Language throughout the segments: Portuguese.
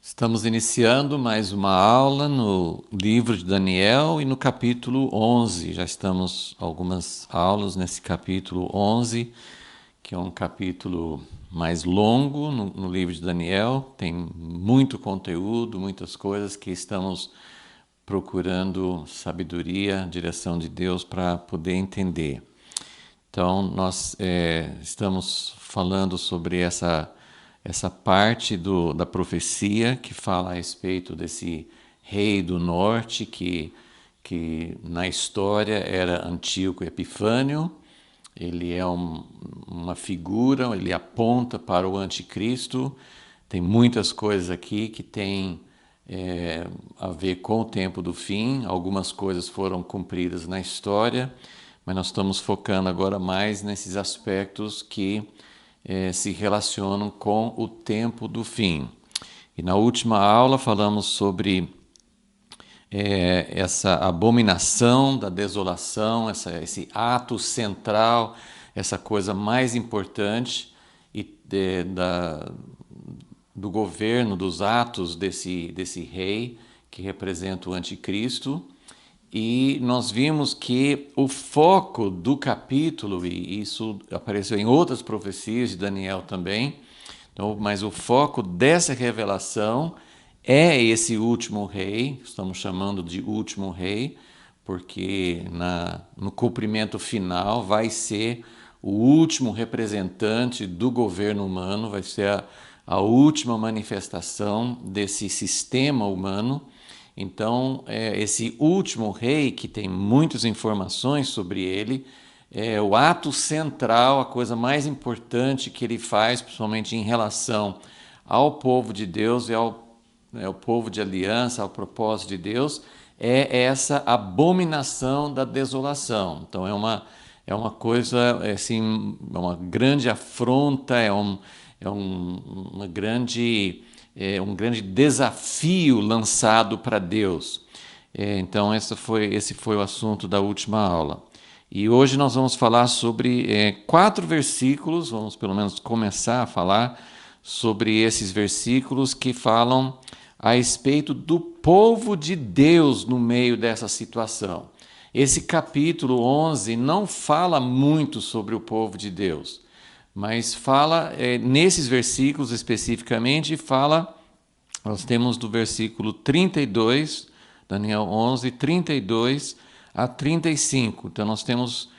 Estamos iniciando mais uma aula no livro de Daniel e no capítulo 11. Já estamos algumas aulas nesse capítulo 11, que é um capítulo mais longo no livro de Daniel. Tem muito conteúdo, muitas coisas que estamos procurando sabedoria, direção de Deus para poder entender. Então, nós estamos falando sobre essa parte da profecia que fala a respeito desse rei do norte que na história era Antíoco Epifânio. Ele é uma figura, ele aponta para o anticristo. Tem muitas coisas aqui que têm a ver com o tempo do fim. Algumas coisas foram cumpridas na história, mas nós estamos focando agora mais nesses aspectos que se relacionam com o tempo do fim. E na última aula falamos sobre essa abominação da desolação, esse ato central, essa coisa mais importante do governo, dos atos desse rei que representa o anticristo. E nós vimos que o foco do capítulo, e isso apareceu em outras profecias de Daniel também, então, mas o foco dessa revelação é esse último rei, estamos chamando de último rei, porque no cumprimento final vai ser o último representante do governo humano, vai ser a última manifestação desse sistema humano. Então, esse último rei, que tem muitas informações sobre ele, é o ato central, a coisa mais importante que ele faz, principalmente em relação ao povo de Deus e ao povo de aliança, ao propósito de Deus, é essa abominação da desolação. Então, é uma coisa, assim, uma grande afronta, um grande desafio lançado para Deus. Então, esse foi o assunto da última aula. E hoje nós vamos falar sobre 4 versículos, vamos pelo menos começar a falar sobre esses versículos que falam a respeito do povo de Deus no meio dessa situação. Esse capítulo 11 não fala muito sobre o povo de Deus, mas fala, nesses versículos especificamente, nós temos do versículo 32, Daniel 11, 32 a 35. Então nós temos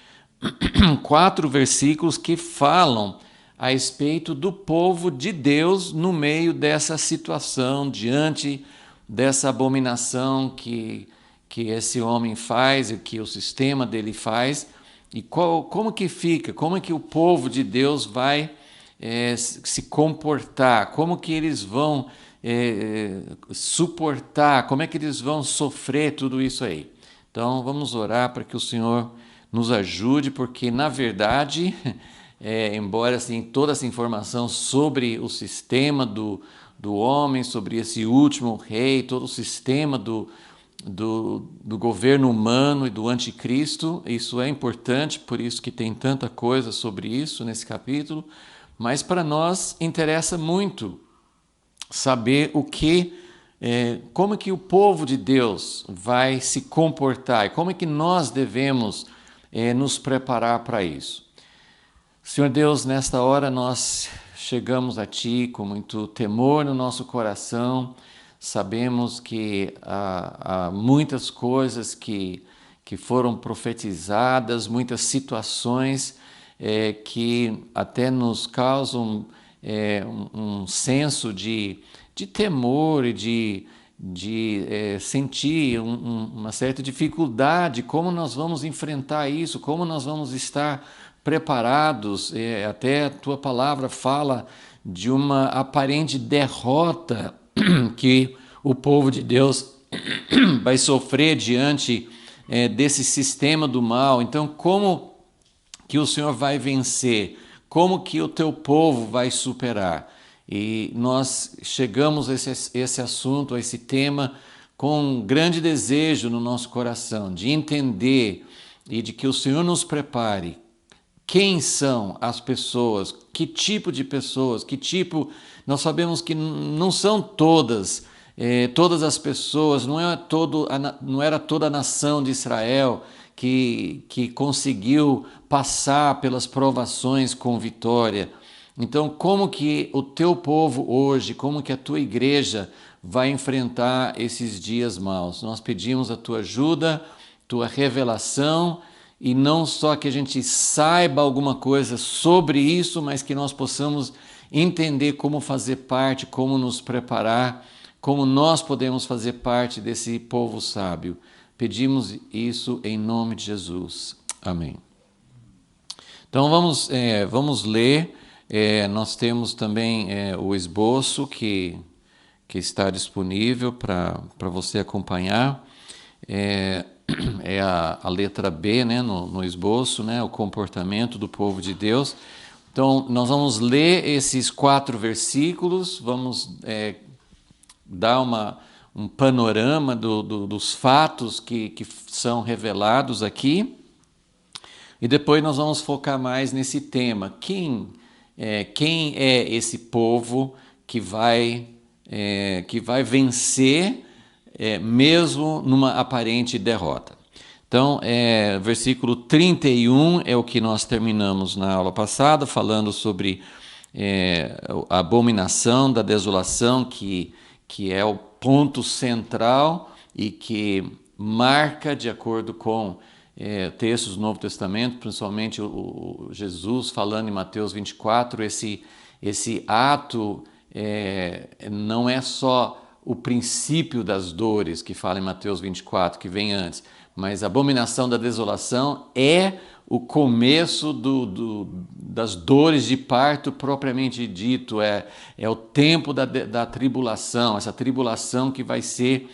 4 versículos que falam a respeito do povo de Deus no meio dessa situação, diante dessa abominação que esse homem faz, e que o sistema dele faz, e como que fica, como é que o povo de Deus vai se comportar, como que eles vão suportar, como é que eles vão sofrer tudo isso aí. Então vamos orar para que o Senhor nos ajude, porque na verdade, embora assim, toda essa informação sobre o sistema do homem, sobre esse último rei, todo o sistema do governo humano e do anticristo, isso é importante, por isso que tem tanta coisa sobre isso nesse capítulo, mas para nós interessa muito saber como que o povo de Deus vai se comportar e como é que nós devemos nos preparar para isso. Senhor Deus, nesta hora nós chegamos a Ti com muito temor no nosso coração. Sabemos que há muitas coisas que foram profetizadas, muitas situações que até nos causam um senso de temor e de sentir uma certa dificuldade, como nós vamos enfrentar isso, como nós vamos estar preparados. Até a Tua palavra fala de uma aparente derrota que o povo de Deus vai sofrer diante desse sistema do mal. Então, como que o Senhor vai vencer? Como que o Teu povo vai superar? E nós chegamos a esse assunto, a esse tema, com um grande desejo no nosso coração de entender e de que o Senhor nos prepare quem são as pessoas, que tipo de pessoas, nós sabemos que não são todas as pessoas, não era toda a nação de Israel que conseguiu passar pelas provações com vitória. Então, como que o teu povo hoje, como que a tua igreja vai enfrentar esses dias maus? Nós pedimos a tua ajuda, tua revelação, e não só que a gente saiba alguma coisa sobre isso, mas que nós possamos entender como fazer parte, como nos preparar, como nós podemos fazer parte desse povo sábio. Pedimos isso em nome de Jesus. Amém. Então vamos ler. Nós temos também o esboço que está disponível para você acompanhar. É a letra B, né, no esboço, né, o comportamento do povo de Deus. Então, nós vamos ler esses 4 versículos, vamos dar um panorama dos fatos que são revelados aqui, e depois nós vamos focar mais nesse tema. Quem é esse povo que vai vencer mesmo numa aparente derrota? Então, versículo 31 é o que nós terminamos na aula passada, falando sobre a abominação da desolação, que é o ponto central e que marca, de acordo com textos do Novo Testamento, principalmente o Jesus falando em Mateus 24, esse ato não é só o princípio das dores que fala em Mateus 24, que vem antes, mas a abominação da desolação é o começo das dores de parto propriamente dito, é o tempo da tribulação, essa tribulação que vai ser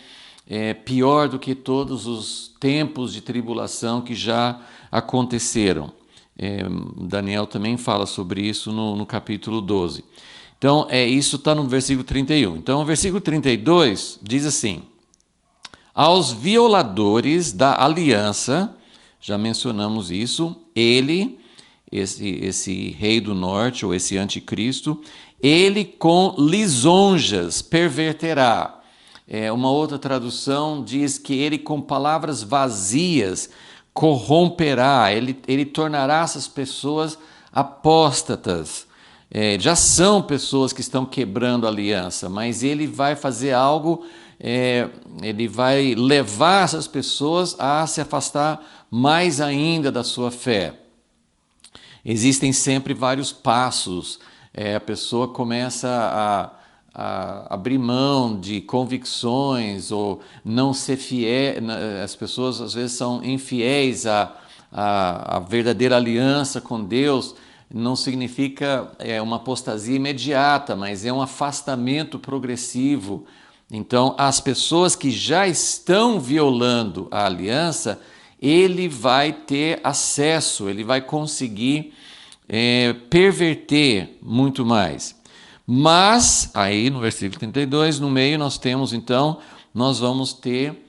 pior do que todos os tempos de tribulação que já aconteceram. Daniel também fala sobre isso no capítulo 12. Então, isso está no versículo 31. Então, o versículo 32 diz assim: aos violadores da aliança, já mencionamos isso, esse rei do norte, ou esse anticristo, ele com lisonjas perverterá. Uma outra tradução diz que ele com palavras vazias corromperá, ele tornará essas pessoas apóstatas. Já são pessoas que estão quebrando a aliança, mas ele vai fazer algo, ele vai levar essas pessoas a se afastar mais ainda da sua fé. Existem sempre vários passos. A pessoa começa a abrir mão de convicções ou não ser fiel. As pessoas às vezes são infiéis à verdadeira aliança com Deus. Não significa uma apostasia imediata, mas é um afastamento progressivo. Então, as pessoas que já estão violando a aliança, ele vai ter acesso, ele vai conseguir perverter muito mais. Mas, aí no versículo 32, no meio nós temos então, nós vamos ter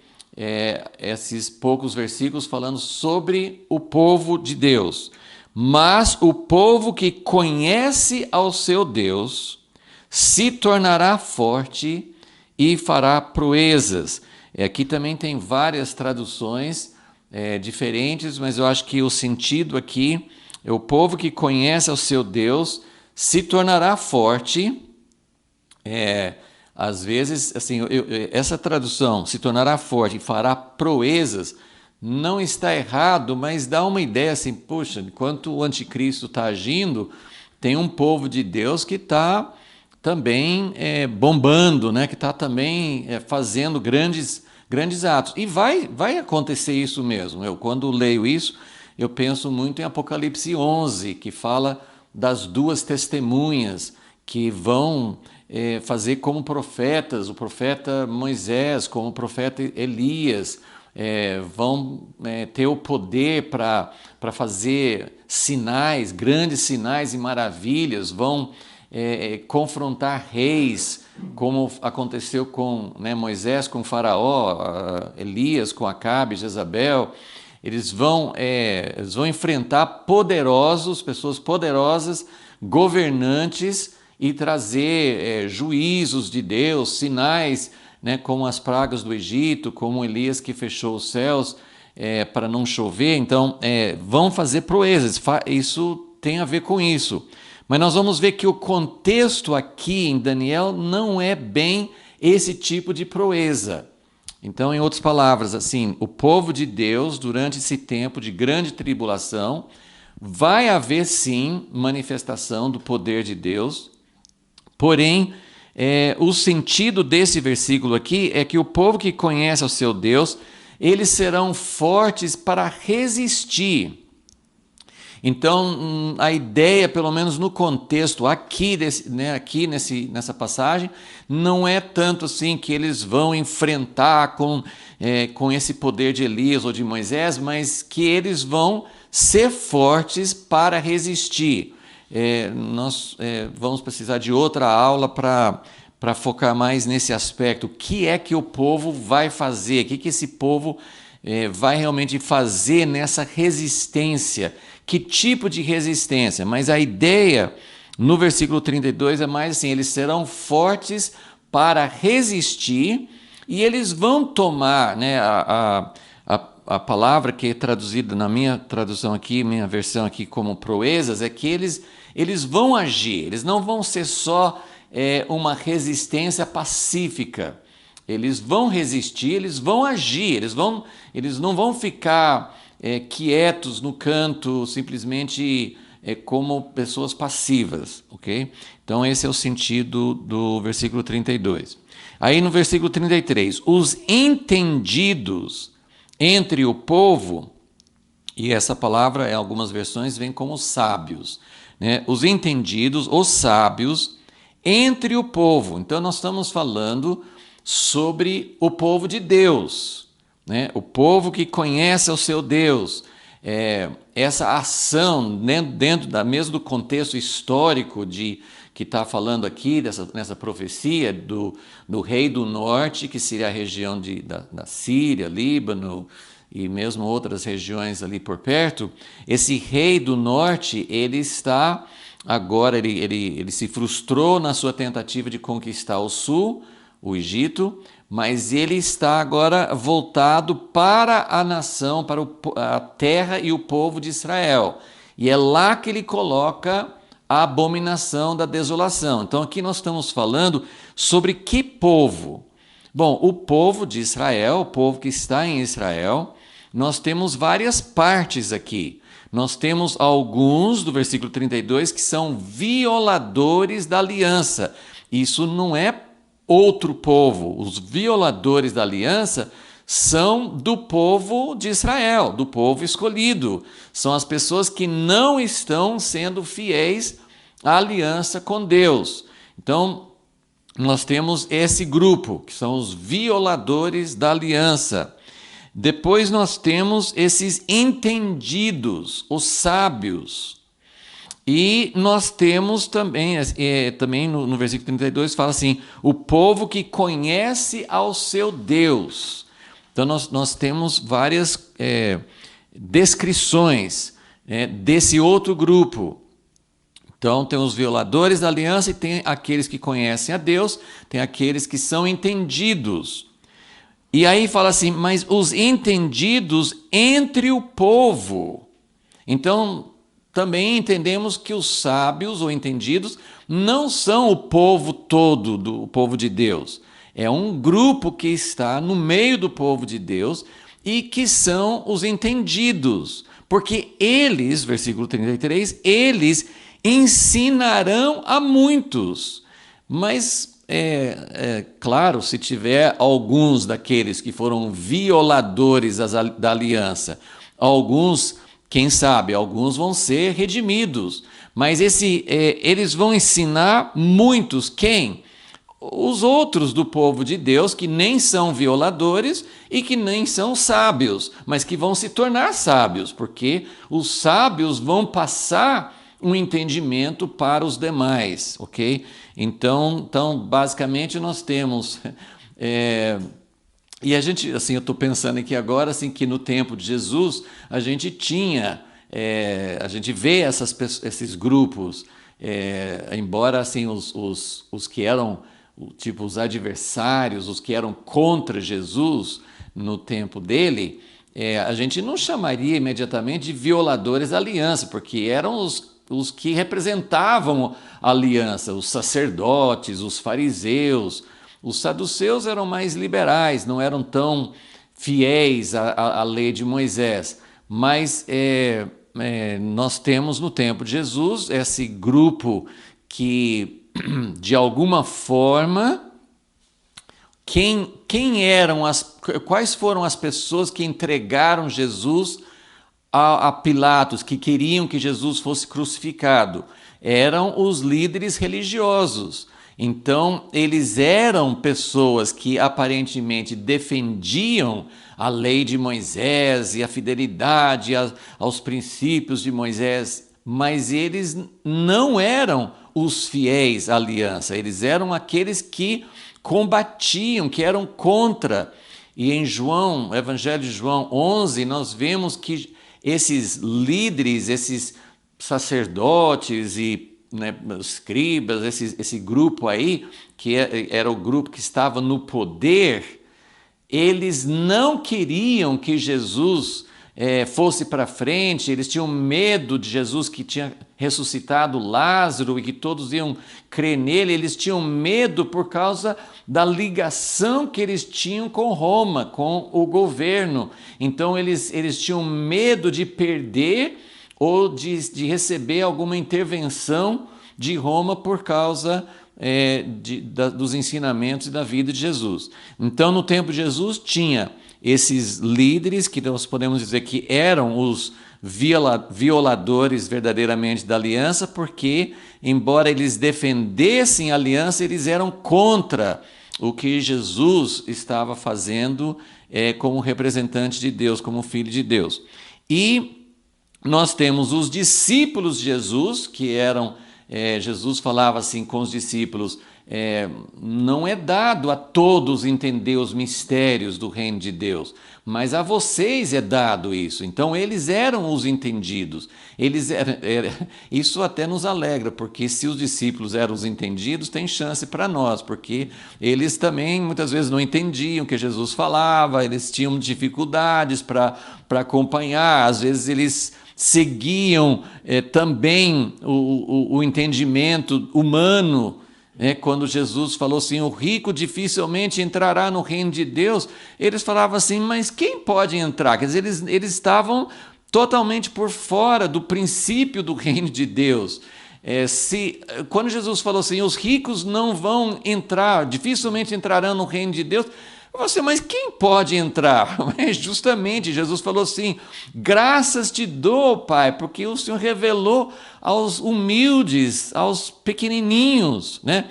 esses poucos versículos falando sobre o povo de Deus. Mas o povo que conhece ao seu Deus se tornará forte e fará proezas. Aqui também tem várias traduções diferentes, mas eu acho que o sentido aqui é o povo que conhece ao seu Deus se tornará forte. Às vezes, assim, essa tradução, se tornará forte e fará proezas, não está errado, mas dá uma ideia assim, poxa, enquanto o anticristo está agindo, tem um povo de Deus que está também bombando, né? Que está também fazendo grandes atos. E vai acontecer isso mesmo. Eu, quando leio isso, eu penso muito em Apocalipse 11, que fala das 2 testemunhas que vão fazer como profetas, o profeta Moisés, como o profeta Elias, vão ter o poder para fazer sinais, grandes sinais e maravilhas, vão confrontar reis, como aconteceu com Moisés com Faraó, Elias com Acabe, Jezabel. eles vão enfrentar pessoas poderosas, governantes, e trazer juízos de Deus, sinais, né, como as pragas do Egito, como Elias que fechou os céus para não chover. Então, vão fazer proezas, isso tem a ver com isso. Mas nós vamos ver que o contexto aqui em Daniel não é bem esse tipo de proeza. Então, em outras palavras, assim, o povo de Deus, durante esse tempo de grande tribulação, vai haver sim manifestação do poder de Deus, porém, o sentido desse versículo aqui é que o povo que conhece o seu Deus, eles serão fortes para resistir. Então, a ideia, pelo menos no contexto aqui, nessa passagem, não é tanto assim que eles vão enfrentar com esse poder de Elias ou de Moisés, mas que eles vão ser fortes para resistir. Nós vamos precisar de outra aula para focar mais nesse aspecto. O que é que o povo vai fazer? O que esse povo vai realmente fazer nessa resistência? Que tipo de resistência? Mas a ideia no versículo 32 é mais assim: eles serão fortes para resistir e eles vão tomar, né, a palavra que é traduzida na minha tradução aqui, minha versão aqui como proezas, é que eles vão agir, eles não vão ser só uma resistência pacífica. Eles vão resistir, eles vão agir, eles não vão ficar quietos no canto, simplesmente como pessoas passivas, ok? Então esse é o sentido do versículo 32. Aí no versículo 33, os entendidos entre o povo, e essa palavra em algumas versões vem como sábios, né? Os entendidos, os sábios, entre o povo. Então nós estamos falando sobre o povo de Deus, né? O povo que conhece o seu Deus. Essa ação dentro mesmo do contexto histórico que está falando aqui, nessa profecia do rei do norte, que seria a região da Síria, Líbano e mesmo outras regiões ali por perto. Esse rei do norte, ele está agora, ele se frustrou na sua tentativa de conquistar o sul, o Egito, mas ele está agora voltado para a nação, para a terra e o povo de Israel. E é lá que ele coloca a abominação da desolação. Então aqui nós estamos falando sobre que povo? Bom, o povo de Israel, o povo que está em Israel. Nós temos várias partes aqui. Nós temos alguns, do versículo 32, que são violadores da aliança. Isso não é outro povo. Os violadores da aliança são do povo de Israel, do povo escolhido. São as pessoas que não estão sendo fiéis à aliança com Deus. Então, nós temos esse grupo, que são os violadores da aliança. Depois nós temos esses entendidos, os sábios. E nós temos também no versículo 32, fala assim, o povo que conhece ao seu Deus. Então nós temos várias descrições desse outro grupo. Então tem os violadores da aliança e tem aqueles que conhecem a Deus, tem aqueles que são entendidos. E aí fala assim, mas os entendidos entre o povo. Então também entendemos que os sábios ou entendidos não são o povo todo do povo de Deus. É um grupo que está no meio do povo de Deus e que são os entendidos. Porque eles, versículo 33, eles ensinarão a muitos. Mas, claro, se tiver alguns daqueles que foram violadores da aliança, alguns, quem sabe, alguns vão ser redimidos. Mas eles vão ensinar muitos. Quem? Os outros do povo de Deus, que nem são violadores e que nem são sábios, mas que vão se tornar sábios, porque os sábios vão passar um entendimento para os demais, ok? Então basicamente, nós temos E a gente, assim, eu estou pensando aqui agora, assim, que no tempo de Jesus a gente tinha, a gente vê esses grupos, embora assim os que eram tipo os adversários, os que eram contra Jesus no tempo dele, a gente não chamaria imediatamente de violadores da aliança, porque eram os que representavam a aliança, os sacerdotes, os fariseus. Os saduceus eram mais liberais, não eram tão fiéis à lei de Moisés. Mas nós temos no tempo de Jesus esse grupo que, de alguma forma, quais foram as pessoas que entregaram Jesus a Pilatos, que queriam que Jesus fosse crucificado? Eram os líderes religiosos. Então, eles eram pessoas que aparentemente defendiam a lei de Moisés e a fidelidade aos princípios de Moisés, mas eles não eram os fiéis à aliança, eles eram aqueles que combatiam, que eram contra. E em João, Evangelho de João 11, nós vemos que esses líderes, esses sacerdotes e escribas, esse grupo aí, que era o grupo que estava no poder, eles não queriam que Jesus fosse para frente, eles tinham medo de Jesus que tinha ressuscitado Lázaro e que todos iam crer nele, eles tinham medo por causa da ligação que eles tinham com Roma, com o governo. Então eles tinham medo de perder ou de receber alguma intervenção de Roma por causa dos ensinamentos e da vida de Jesus. Então, no tempo de Jesus, tinha esses líderes, que nós podemos dizer que eram os violadores verdadeiramente da aliança, porque, embora eles defendessem a aliança, eles eram contra o que Jesus estava fazendo como representante de Deus, como filho de Deus. E nós temos os discípulos de Jesus, que eram, Jesus falava assim com os discípulos, não é dado a todos entender os mistérios do reino de Deus, mas a vocês é dado isso. Então eles eram os entendidos. Isso até nos alegra, porque se os discípulos eram os entendidos, tem chance para nós, porque eles também muitas vezes não entendiam o que Jesus falava, eles tinham dificuldades para acompanhar, às vezes eles seguiam também o entendimento humano. Quando Jesus falou assim, o rico dificilmente entrará no reino de Deus, eles falavam assim, mas quem pode entrar? Quer dizer, eles estavam totalmente por fora do princípio do reino de Deus. Quando Jesus falou assim, os ricos não vão entrar, dificilmente entrarão no reino de Deus, você, mas quem pode entrar? Justamente, Jesus falou assim, graças te dou, Pai, porque o Senhor revelou aos humildes, aos pequenininhos, né?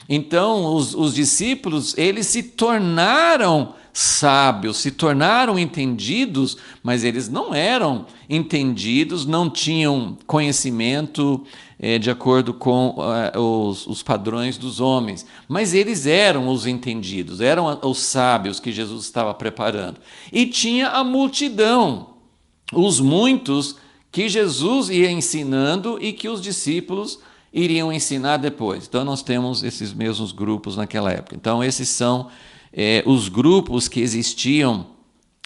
Então, os discípulos, eles se tornaram sábios, se tornaram entendidos, mas eles não eram entendidos, não tinham conhecimento de acordo com os padrões dos homens, mas eles eram os entendidos, eram os sábios que Jesus estava preparando. E tinha a multidão, os muitos que Jesus ia ensinando e que os discípulos iriam ensinar depois. Então nós temos esses mesmos grupos naquela época. Então esses são os grupos que existiam,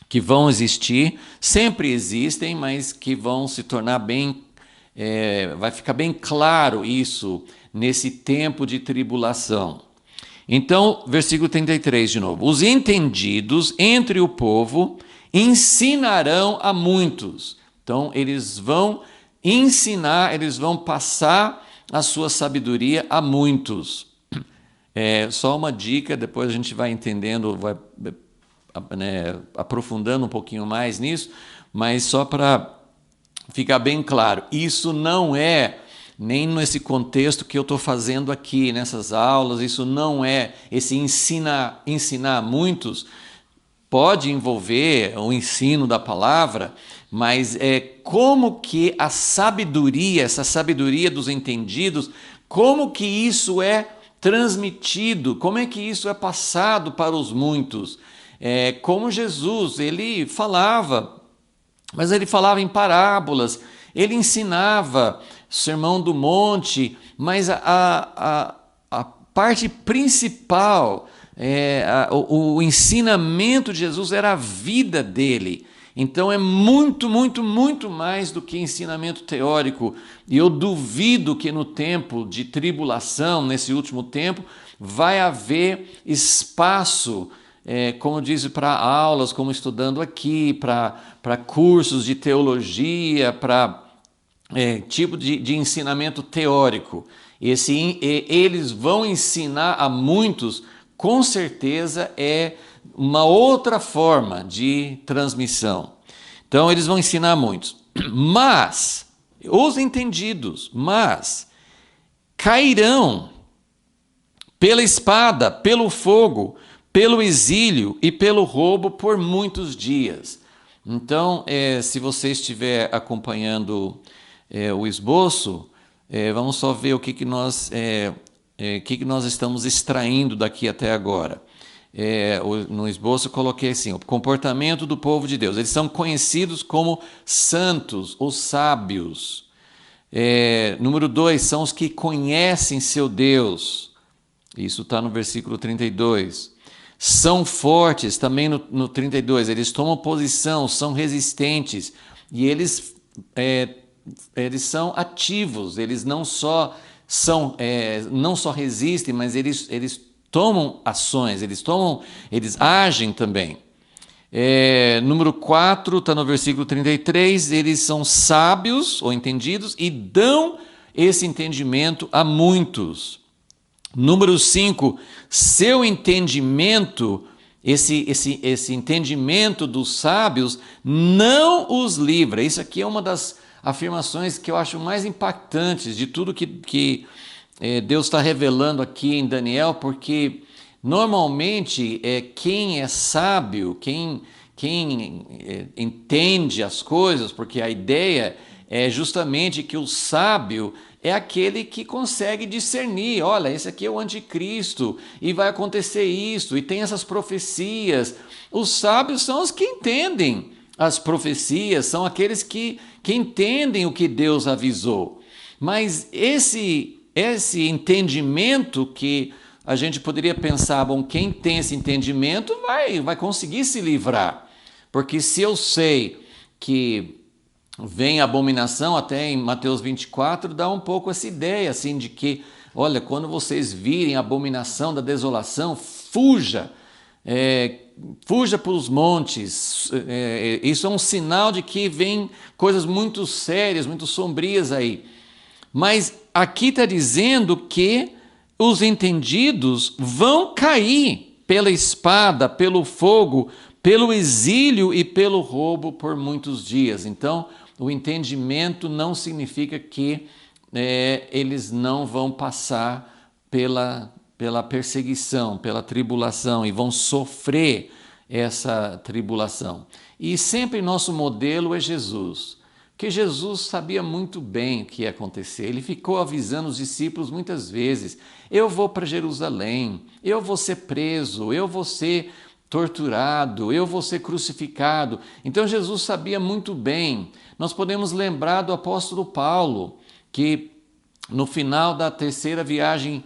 que vão existir, sempre existem, mas que vão se tornar bem, vai ficar bem claro isso nesse tempo de tribulação. Então, versículo 33 de novo. Os entendidos entre o povo ensinarão a muitos. Então, eles vão ensinar, eles vão passar a sua sabedoria a muitos. Só uma dica, depois a gente vai entendendo, vai aprofundando um pouquinho mais nisso, mas só para ficar bem claro, isso não é, nem nesse contexto que eu estou fazendo aqui, nessas aulas, isso não é, esse ensinar a muitos, pode envolver o ensino da palavra, mas como que a sabedoria, essa sabedoria dos entendidos, como que isso é transmitido, como é que isso é passado para os muitos? Como Jesus, ele falava, mas ele falava em parábolas, ele ensinava Sermão do Monte, mas a parte principal, o ensinamento de Jesus era a vida dele. Então é muito, muito, muito mais do que ensinamento teórico. E eu duvido que no tempo de tribulação, nesse último tempo, vai haver espaço, como diz, para aulas, como estudando aqui, para cursos de teologia, para tipo de ensinamento teórico. Eles vão ensinar a muitos, com certeza é uma outra forma de transmissão. Então eles vão ensinar a muitos. Mas, os entendidos, cairão pela espada, pelo fogo, pelo exílio e pelo roubo por muitos dias. Então, se você estiver acompanhando o esboço, vamos só ver o que nós estamos extraindo daqui até agora. No esboço eu coloquei assim: o comportamento do povo de Deus. Eles são conhecidos como santos ou sábios. Número 2, são os que conhecem seu Deus. Isso está no versículo 32. São fortes, também no 32. Eles tomam posição, são resistentes e eles são ativos. Eles não só resistem, mas eles tomam ações, eles agem também. Número 4 está no versículo 33. Eles são sábios ou entendidos e dão esse entendimento a muitos. Número 5, seu entendimento, esse entendimento dos sábios não os livra. Isso aqui é uma das afirmações que eu acho mais impactantes de tudo que Deus está revelando aqui em Daniel, porque normalmente quem é sábio, quem entende as coisas, porque a ideia é justamente que o sábio é aquele que consegue discernir: olha, esse aqui é o anticristo e vai acontecer isso, e tem essas profecias. Os sábios são os que entendem as profecias, são aqueles que entendem o que Deus avisou. Mas esse entendimento que a gente poderia pensar, bom, quem tem esse entendimento vai conseguir se livrar. Porque se eu sei que vem a abominação, até em Mateus 24, dá um pouco essa ideia assim de que, olha, quando vocês virem a abominação da desolação, fuja para os montes. Isso é um sinal de que vem coisas muito sérias, muito sombrias aí. Mas aqui está dizendo que os entendidos vão cair pela espada, pelo fogo, pelo exílio e pelo roubo por muitos dias. Então, o entendimento não significa que eles não vão passar pela perseguição, pela tribulação, e vão sofrer essa tribulação. E sempre nosso modelo é Jesus, porque Jesus sabia muito bem o que ia acontecer. Ele ficou avisando os discípulos muitas vezes: eu vou para Jerusalém, eu vou ser preso, eu vou ser torturado, eu vou ser crucificado. Então Jesus sabia muito bem. Nós podemos lembrar do apóstolo Paulo, que no final da terceira viagem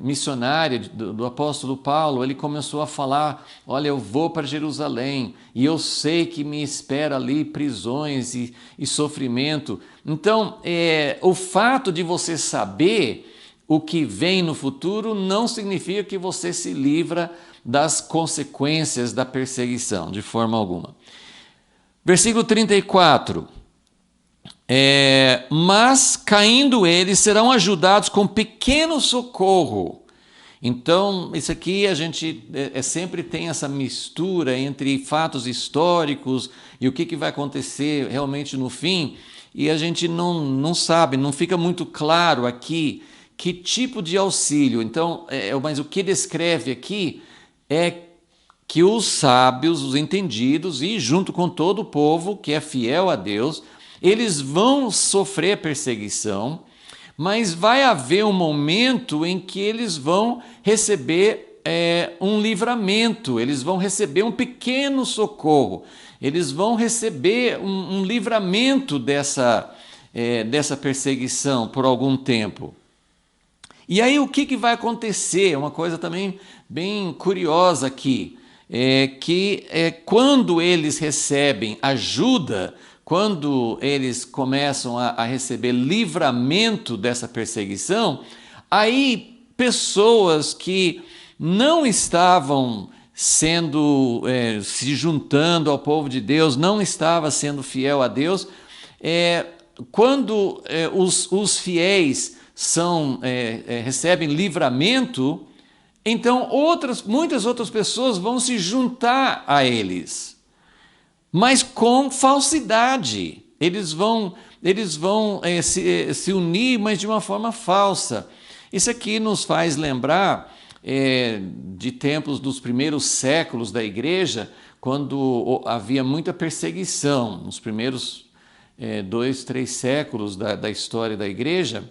missionária do apóstolo Paulo, ele começou a falar: olha, eu vou para Jerusalém e eu sei que me espera ali prisões e sofrimento. Então, o fato de você saber o que vem no futuro não significa que você se livra das consequências da perseguição, de forma alguma. Versículo 34. Mas caindo eles serão ajudados com pequeno socorro. Então, isso aqui a gente sempre tem essa mistura entre fatos históricos e o que vai acontecer realmente no fim, e a gente não sabe, não fica muito claro aqui que tipo de auxílio. Então, mas o que descreve aqui é que os sábios, os entendidos, e junto com todo o povo que é fiel a Deus, eles vão sofrer perseguição, mas vai haver um momento em que eles vão receber um livramento, eles vão receber um pequeno socorro, eles vão receber um livramento dessa perseguição por algum tempo. E aí o que vai acontecer? Uma coisa também bem curiosa aqui, quando eles recebem ajuda, quando eles começam a receber livramento dessa perseguição, aí pessoas que não estavam se juntando ao povo de Deus, não estavam sendo fiel a Deus, quando os fiéis recebem livramento, então muitas outras pessoas vão se juntar a eles, mas com falsidade. Eles vão se unir, mas de uma forma falsa. Isso aqui nos faz lembrar de tempos dos primeiros séculos da igreja, quando havia muita perseguição. Nos primeiros 2, 3 séculos da história da igreja,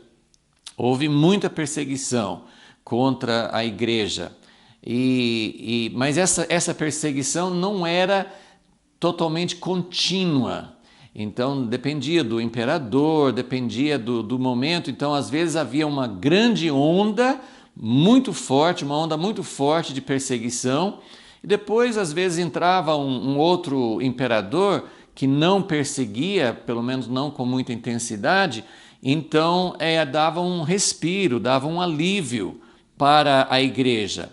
houve muita perseguição contra a igreja. Mas essa perseguição não era totalmente contínua. Então, dependia do imperador, dependia do momento. Então, às vezes havia uma grande onda muito forte, uma onda muito forte de perseguição. E depois, às vezes, entrava um outro imperador que não perseguia, pelo menos não com muita intensidade. Então, dava um respiro, dava um alívio para a igreja.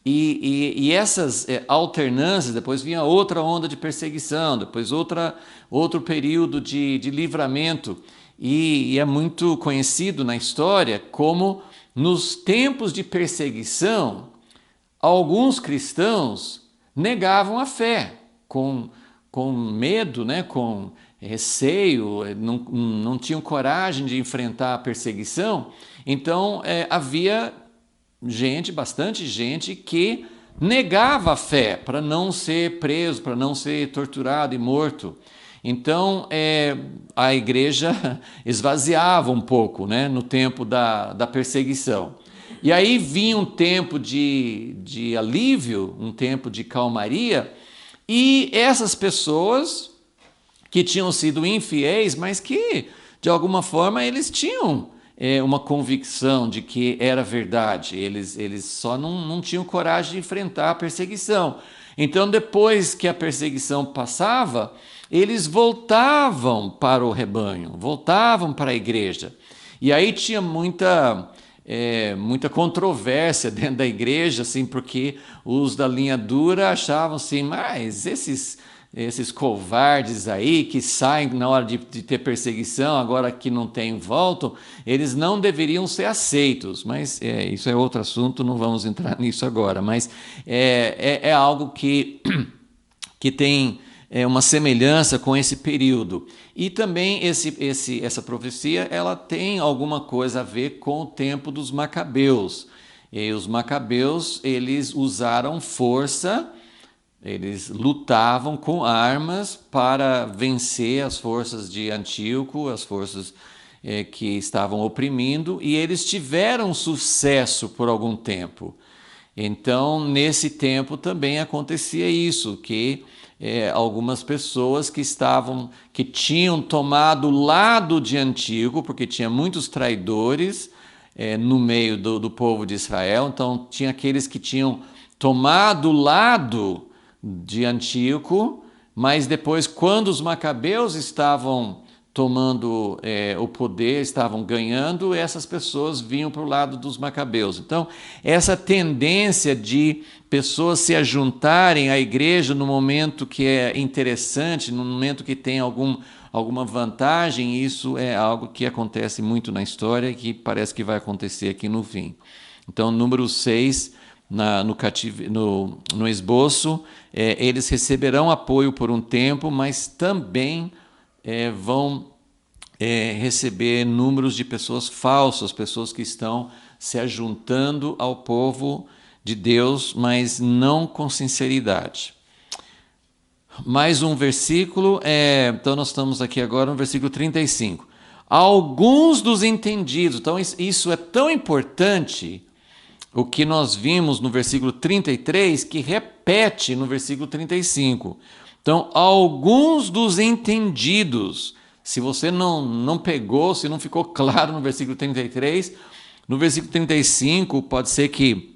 E essas alternâncias, depois vinha outra onda de perseguição, depois outro período de livramento. E é muito conhecido na história como, nos tempos de perseguição, alguns cristãos negavam a fé, com medo, né, com receio, não tinham coragem de enfrentar a perseguição. Então, havia bastante gente que negava a fé para não ser preso, para não ser torturado e morto. Então, a igreja esvaziava um pouco, né, no tempo da perseguição. E aí vinha um tempo de alívio, um tempo de calmaria, e essas pessoas que tinham sido infiéis, mas que, de alguma forma, eles tinham uma convicção de que era verdade. Eles só não tinham coragem de enfrentar a perseguição. Então, depois que a perseguição passava, eles voltavam para o rebanho, voltavam para a igreja. E aí tinha muita controvérsia dentro da igreja, assim, porque os da linha dura achavam assim, mas esses covardes aí que saem na hora de ter perseguição, agora que não tem, voltam, eles não deveriam ser aceitos. Mas isso é outro assunto, não vamos entrar nisso agora. Mas é algo que tem uma semelhança com esse período. E também essa profecia ela tem alguma coisa a ver com o tempo dos Macabeus. E os Macabeus, eles usaram força. Eles lutavam com armas para vencer as forças de Antíoco, as forças que estavam oprimindo, e eles tiveram sucesso por algum tempo. Então, nesse tempo também acontecia isso, que algumas pessoas que tinham tomado o lado de Antíoco, porque tinha muitos traidores no meio do povo de Israel, então tinha aqueles que tinham tomado o lado de Antíoco, mas depois, quando os Macabeus estavam tomando o poder, estavam ganhando, essas pessoas vinham para o lado dos Macabeus. Então, essa tendência de pessoas se ajuntarem à igreja no momento que é interessante, no momento que tem alguma vantagem, isso é algo que acontece muito na história e que parece que vai acontecer aqui no fim. Então, número 6, no esboço, eles receberão apoio por um tempo, mas também vão receber números de pessoas falsas, pessoas que estão se ajuntando ao povo de Deus, mas não com sinceridade. Mais um versículo, então nós estamos aqui agora no versículo 35. Alguns dos entendidos, então isso é tão importante. o que nós vimos no versículo 33, que repete no versículo 35. Então, alguns dos entendidos, se você não pegou, se não ficou claro no versículo 33, no versículo 35 pode ser que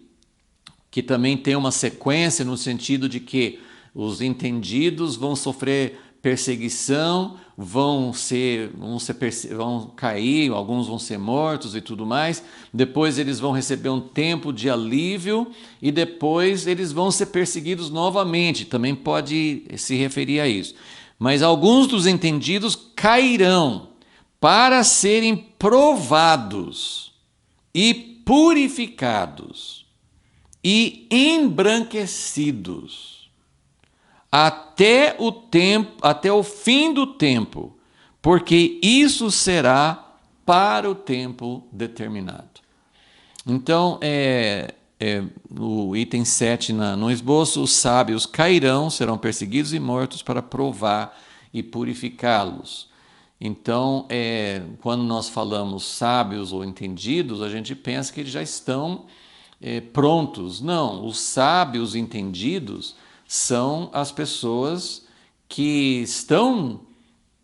também tenha uma sequência no sentido de que os entendidos vão sofrer perseguição, vão cair, alguns vão ser mortos e tudo mais. Depois eles vão receber um tempo de alívio e depois eles vão ser perseguidos novamente. Também pode se referir a isso. Mas alguns dos entendidos cairão para serem provados e purificados e embranquecidos até o fim do tempo, porque isso será para o tempo determinado. Então, no item 7 no esboço, os sábios cairão, serão perseguidos e mortos para provar e purificá-los. Então, quando nós falamos sábios ou entendidos, a gente pensa que eles já estão prontos. Não, os sábios entendidos são as pessoas que estão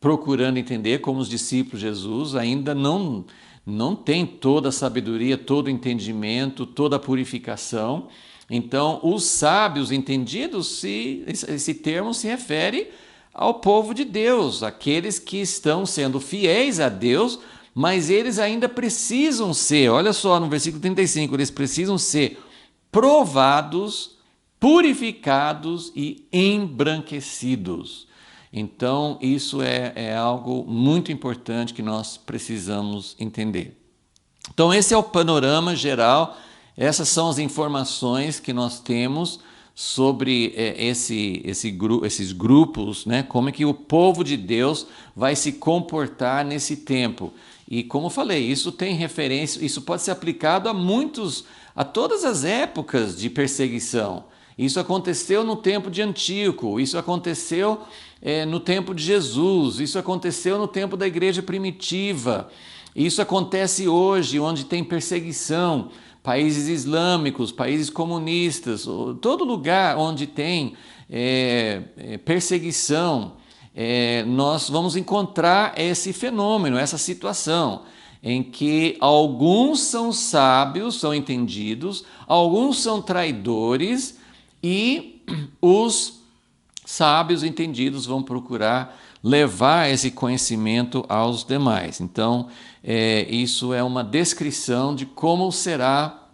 procurando entender, como os discípulos de Jesus, ainda não têm toda a sabedoria, todo o entendimento, toda a purificação. Então, os sábios entendidos, esse termo se refere ao povo de Deus, aqueles que estão sendo fiéis a Deus, mas eles ainda precisam ser, olha só no versículo 35, eles precisam ser provados, purificados e embranquecidos. Então, isso é algo muito importante que nós precisamos entender. Então, esse é o panorama geral, essas são as informações que nós temos sobre esses grupos, né? Como é que o povo de Deus vai se comportar nesse tempo. E como eu falei, isso tem referência, isso pode ser aplicado a todas as épocas de perseguição. Isso aconteceu no tempo de Antíoco, isso aconteceu no tempo de Jesus, isso aconteceu no tempo da igreja primitiva, isso acontece hoje, onde tem perseguição, países islâmicos, países comunistas, todo lugar onde tem perseguição, nós vamos encontrar esse fenômeno, essa situação, em que alguns são sábios, são entendidos, alguns são traidores, e os sábios entendidos vão procurar levar esse conhecimento aos demais. Então, isso é uma descrição de como será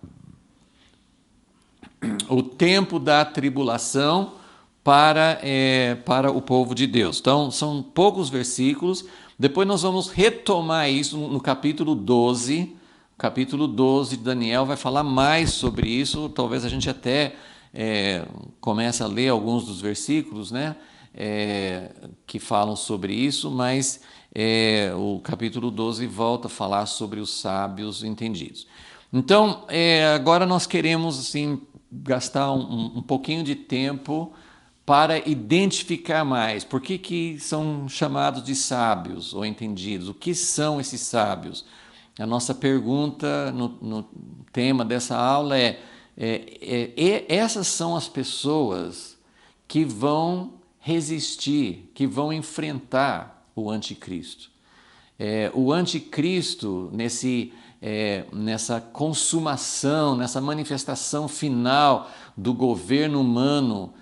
o tempo da tribulação para o povo de Deus. Então, são poucos versículos. Depois nós vamos retomar isso no capítulo 12. O capítulo 12 de Daniel vai falar mais sobre isso. Talvez a gente até começa a ler alguns dos versículos, né, que falam sobre isso, mas o capítulo 12 volta a falar sobre os sábios entendidos. Então, agora nós queremos assim, gastar um pouquinho de tempo para identificar mais por que são chamados de sábios ou entendidos, o que são esses sábios. A nossa pergunta no tema dessa aula essas são as pessoas que vão resistir, que vão enfrentar o anticristo. O anticristo, nessa consumação, nessa manifestação final do governo humano,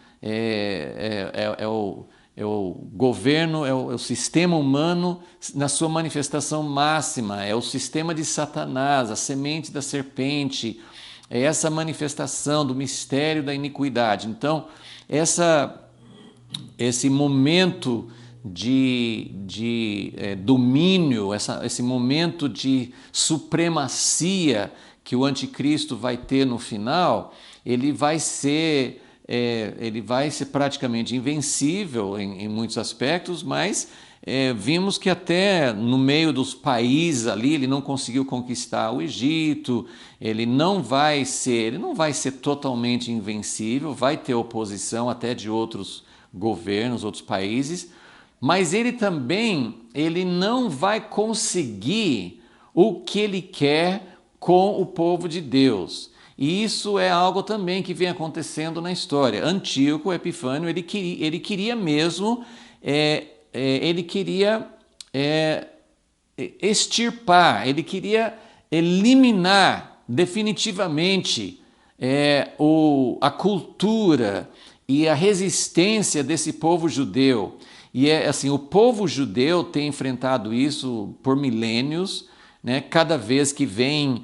o governo, é o sistema humano na sua manifestação máxima, é o sistema de Satanás, a semente da serpente, é essa manifestação do mistério da iniquidade. Então, esse momento de domínio, esse momento de supremacia que o anticristo vai ter no final, ele vai ser praticamente invencível em muitos aspectos, mas vimos que até no meio dos países ali, ele não conseguiu conquistar o Egito, ele não vai ser totalmente invencível, vai ter oposição até de outros governos, outros países, mas ele não vai conseguir o que ele quer com o povo de Deus. E isso é algo também que vem acontecendo na história. Antíoco Epifânio, ele queria mesmo, ele queria extirpar, ele queria eliminar definitivamente a cultura e a resistência desse povo judeu. E assim, o povo judeu tem enfrentado isso por milênios, né? Cada vez que vem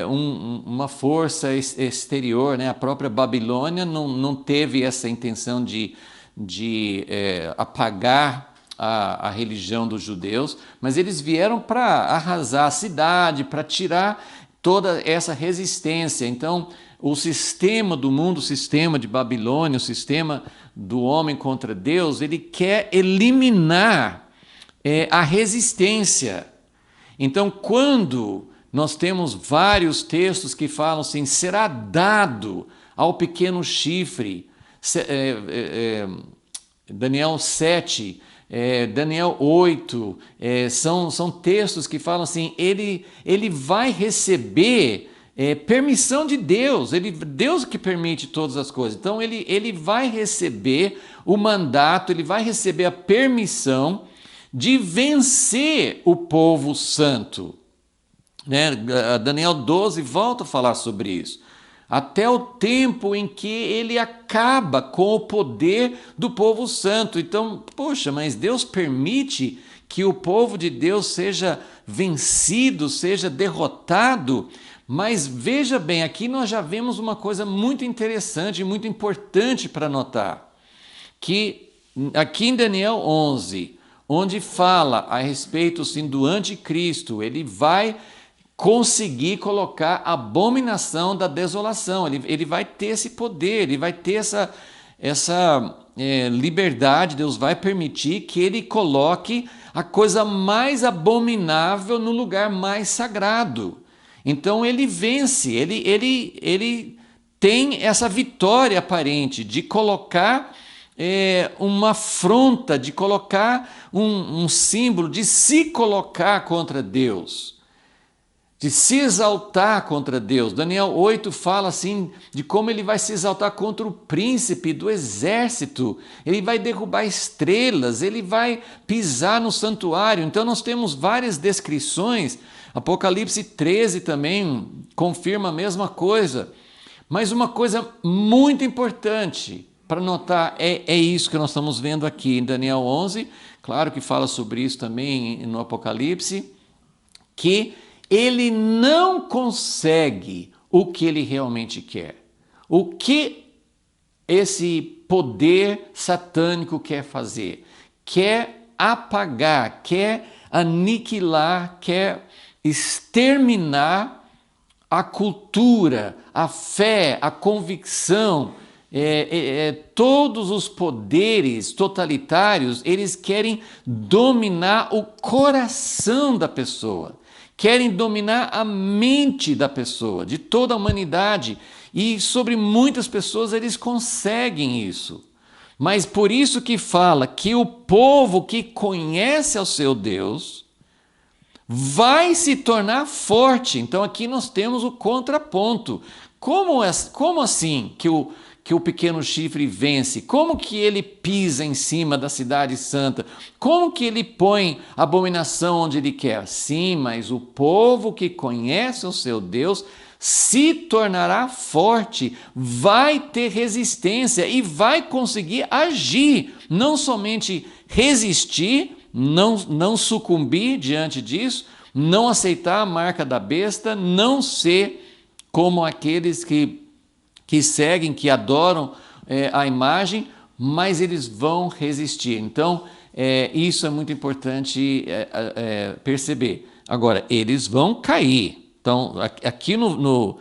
uma força exterior, né? A própria Babilônia não teve essa intenção de apagar a religião dos judeus, mas eles vieram para arrasar a cidade, para tirar toda essa resistência. Então, o sistema do mundo, o sistema de Babilônia, o sistema do homem contra Deus, ele quer eliminar a resistência. Então, quando nós temos vários textos que falam assim, será dado ao pequeno chifre, Daniel 7, Daniel 8, são textos que falam assim, ele vai receber permissão de Deus, Deus que permite todas as coisas. Então ele vai receber o mandato, ele vai receber a permissão de vencer o povo santo. Né? Daniel 12 volta a falar sobre isso. Até o tempo em que ele acaba com o poder do povo santo. Então, poxa, mas Deus permite que o povo de Deus seja vencido, seja derrotado. Mas veja bem, aqui nós já vemos uma coisa muito interessante, muito importante para notar. Que aqui em Daniel 11, onde fala a respeito sim, do anticristo, ele vai conseguir colocar a abominação da desolação, ele vai ter esse poder, ele vai ter essa liberdade, Deus vai permitir que ele coloque a coisa mais abominável no lugar mais sagrado. Então ele vence, ele tem essa vitória aparente de colocar uma afronta, de colocar um símbolo, de se colocar contra Deus, de se exaltar contra Deus. Daniel 8 fala assim de como ele vai se exaltar contra o príncipe do exército, ele vai derrubar estrelas, ele vai pisar no santuário. Então nós temos várias descrições. Apocalipse 13 também confirma a mesma coisa. Mas uma coisa muito importante para notar é isso que nós estamos vendo aqui em Daniel 11, claro que fala sobre isso também no Apocalipse, que ele não consegue o que ele realmente quer. O que esse poder satânico quer fazer? Quer apagar, quer aniquilar, quer exterminar a cultura, a fé, a convicção. Todos os poderes totalitários, eles querem dominar o coração da pessoa, querem dominar a mente da pessoa, de toda a humanidade, e sobre muitas pessoas eles conseguem isso. Mas por isso que fala que o povo que conhece ao seu Deus vai se tornar forte. Então aqui nós temos o contraponto. Como assim que o pequeno chifre vence? Como que ele pisa em cima da cidade santa? Como que ele põe a abominação onde ele quer? Sim, mas o povo que conhece o seu Deus se tornará forte, vai ter resistência e vai conseguir agir, não somente resistir, não sucumbir diante disso, não aceitar a marca da besta, não ser como aqueles que seguem, que adoram a imagem, mas eles vão resistir. Então, isso é muito importante perceber. Agora, eles vão cair. Então, aqui no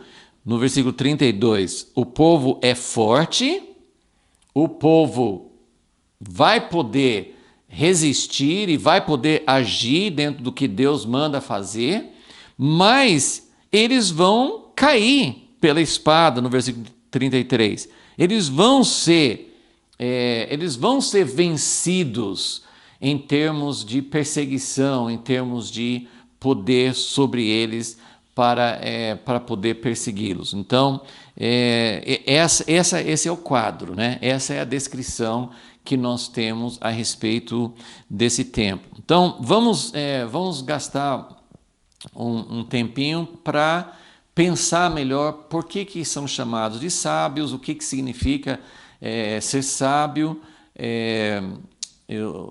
versículo 32, o povo é forte, o povo vai poder resistir e vai poder agir dentro do que Deus manda fazer, mas eles vão cair pela espada, no versículo 33. Eles vão ser vencidos em termos de perseguição, em termos de poder sobre eles, para poder persegui-los. Então, esse é o quadro, né? Essa é a descrição que nós temos a respeito desse tempo. Então, vamos gastar um tempinho para pensar melhor por que são chamados de sábios, o que significa ser sábio,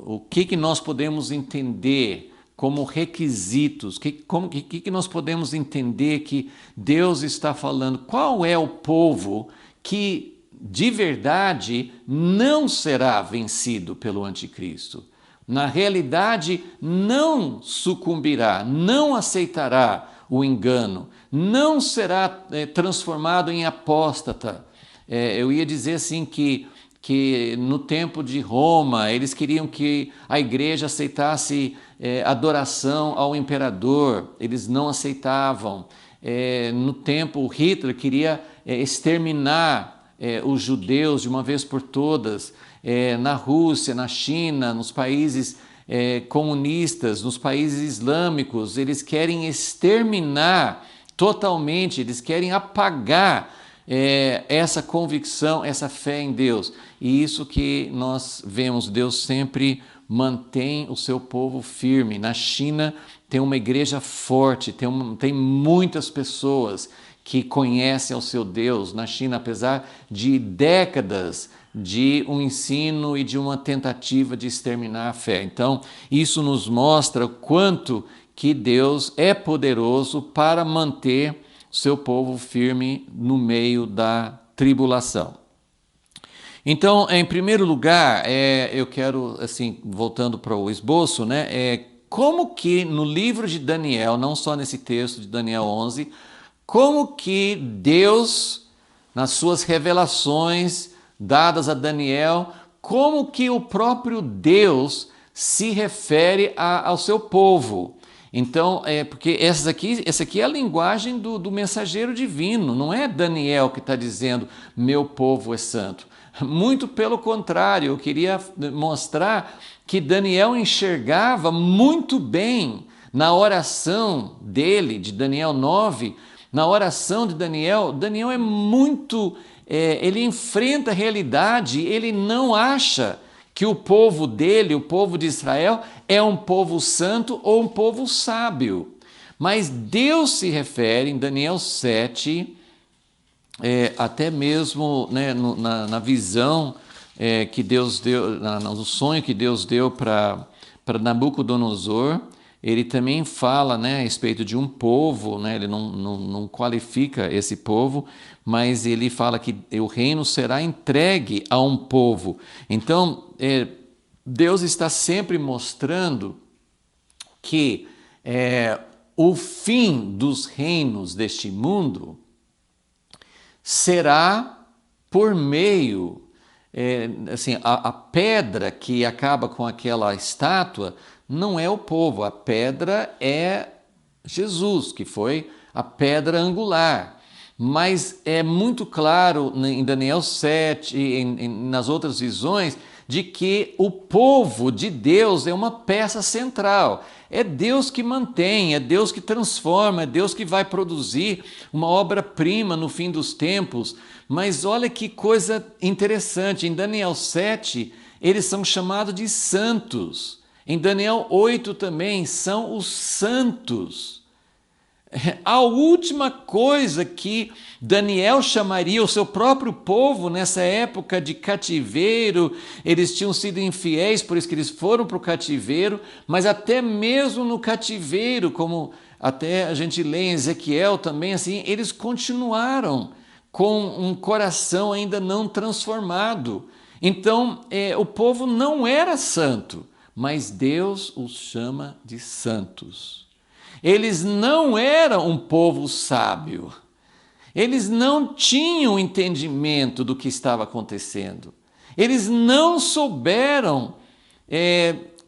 o que nós podemos entender como requisitos, o que nós podemos entender que Deus está falando, qual é o povo que de verdade não será vencido pelo anticristo. Na realidade, não sucumbirá, não aceitará o engano, não será transformado em apóstata. Eu ia dizer assim que no tempo de Roma, eles queriam que a igreja aceitasse adoração ao imperador, eles não aceitavam. No tempo, Hitler queria exterminar os judeus de uma vez por todas. Na Rússia, na China, nos países comunistas, nos países islâmicos, eles querem exterminar totalmente, eles querem apagar essa convicção, essa fé em Deus. E isso que nós vemos, Deus sempre mantém o seu povo firme. Na China tem uma igreja forte, tem muitas pessoas que conhecem ao seu Deus. Na China, apesar de décadas de um ensino e de uma tentativa de exterminar a fé. Então, isso nos mostra o quanto que Deus é poderoso para manter o seu povo firme no meio da tribulação. Então, em primeiro lugar, eu quero, assim, voltando para o esboço, né, como que no livro de Daniel, não só nesse texto de Daniel 11, como que Deus, nas suas revelações dadas a Daniel, como que o próprio Deus se refere ao seu povo. Então, porque essa aqui é a linguagem do mensageiro divino, não é Daniel que está dizendo, meu povo é santo. Muito pelo contrário, eu queria mostrar que Daniel enxergava muito bem na oração dele, de Daniel 9, na oração de Daniel é muito, ele enfrenta a realidade, ele não acha que o povo dele, o povo de Israel, é um povo santo ou um povo sábio. Mas Deus se refere em Daniel 7, até mesmo, né, na visão que Deus deu, no sonho que Deus deu para Nabucodonosor, ele também fala, né, a respeito de um povo, né, ele não qualifica esse povo, mas ele fala que o reino será entregue a um povo. Então, Deus está sempre mostrando que o fim dos reinos deste mundo será por meio, assim, a pedra que acaba com aquela estátua não é o povo, a pedra é Jesus, que foi a pedra angular. Mas é muito claro em Daniel 7 e nas outras visões de que o povo de Deus é uma peça central. É Deus que mantém, é Deus que transforma, é Deus que vai produzir uma obra-prima no fim dos tempos. Mas olha que coisa interessante, em Daniel 7 eles são chamados de santos. Em Daniel 8 também são os santos. A última coisa que Daniel chamaria o seu próprio povo nessa época de cativeiro, eles tinham sido infiéis, por isso que eles foram para o cativeiro, mas até mesmo no cativeiro, como até a gente lê em Ezequiel também, assim, eles continuaram com um coração ainda não transformado. Então, o povo não era santo, mas Deus os chama de santos. Eles não eram um povo sábio. Eles não tinham entendimento do que estava acontecendo. Eles não souberam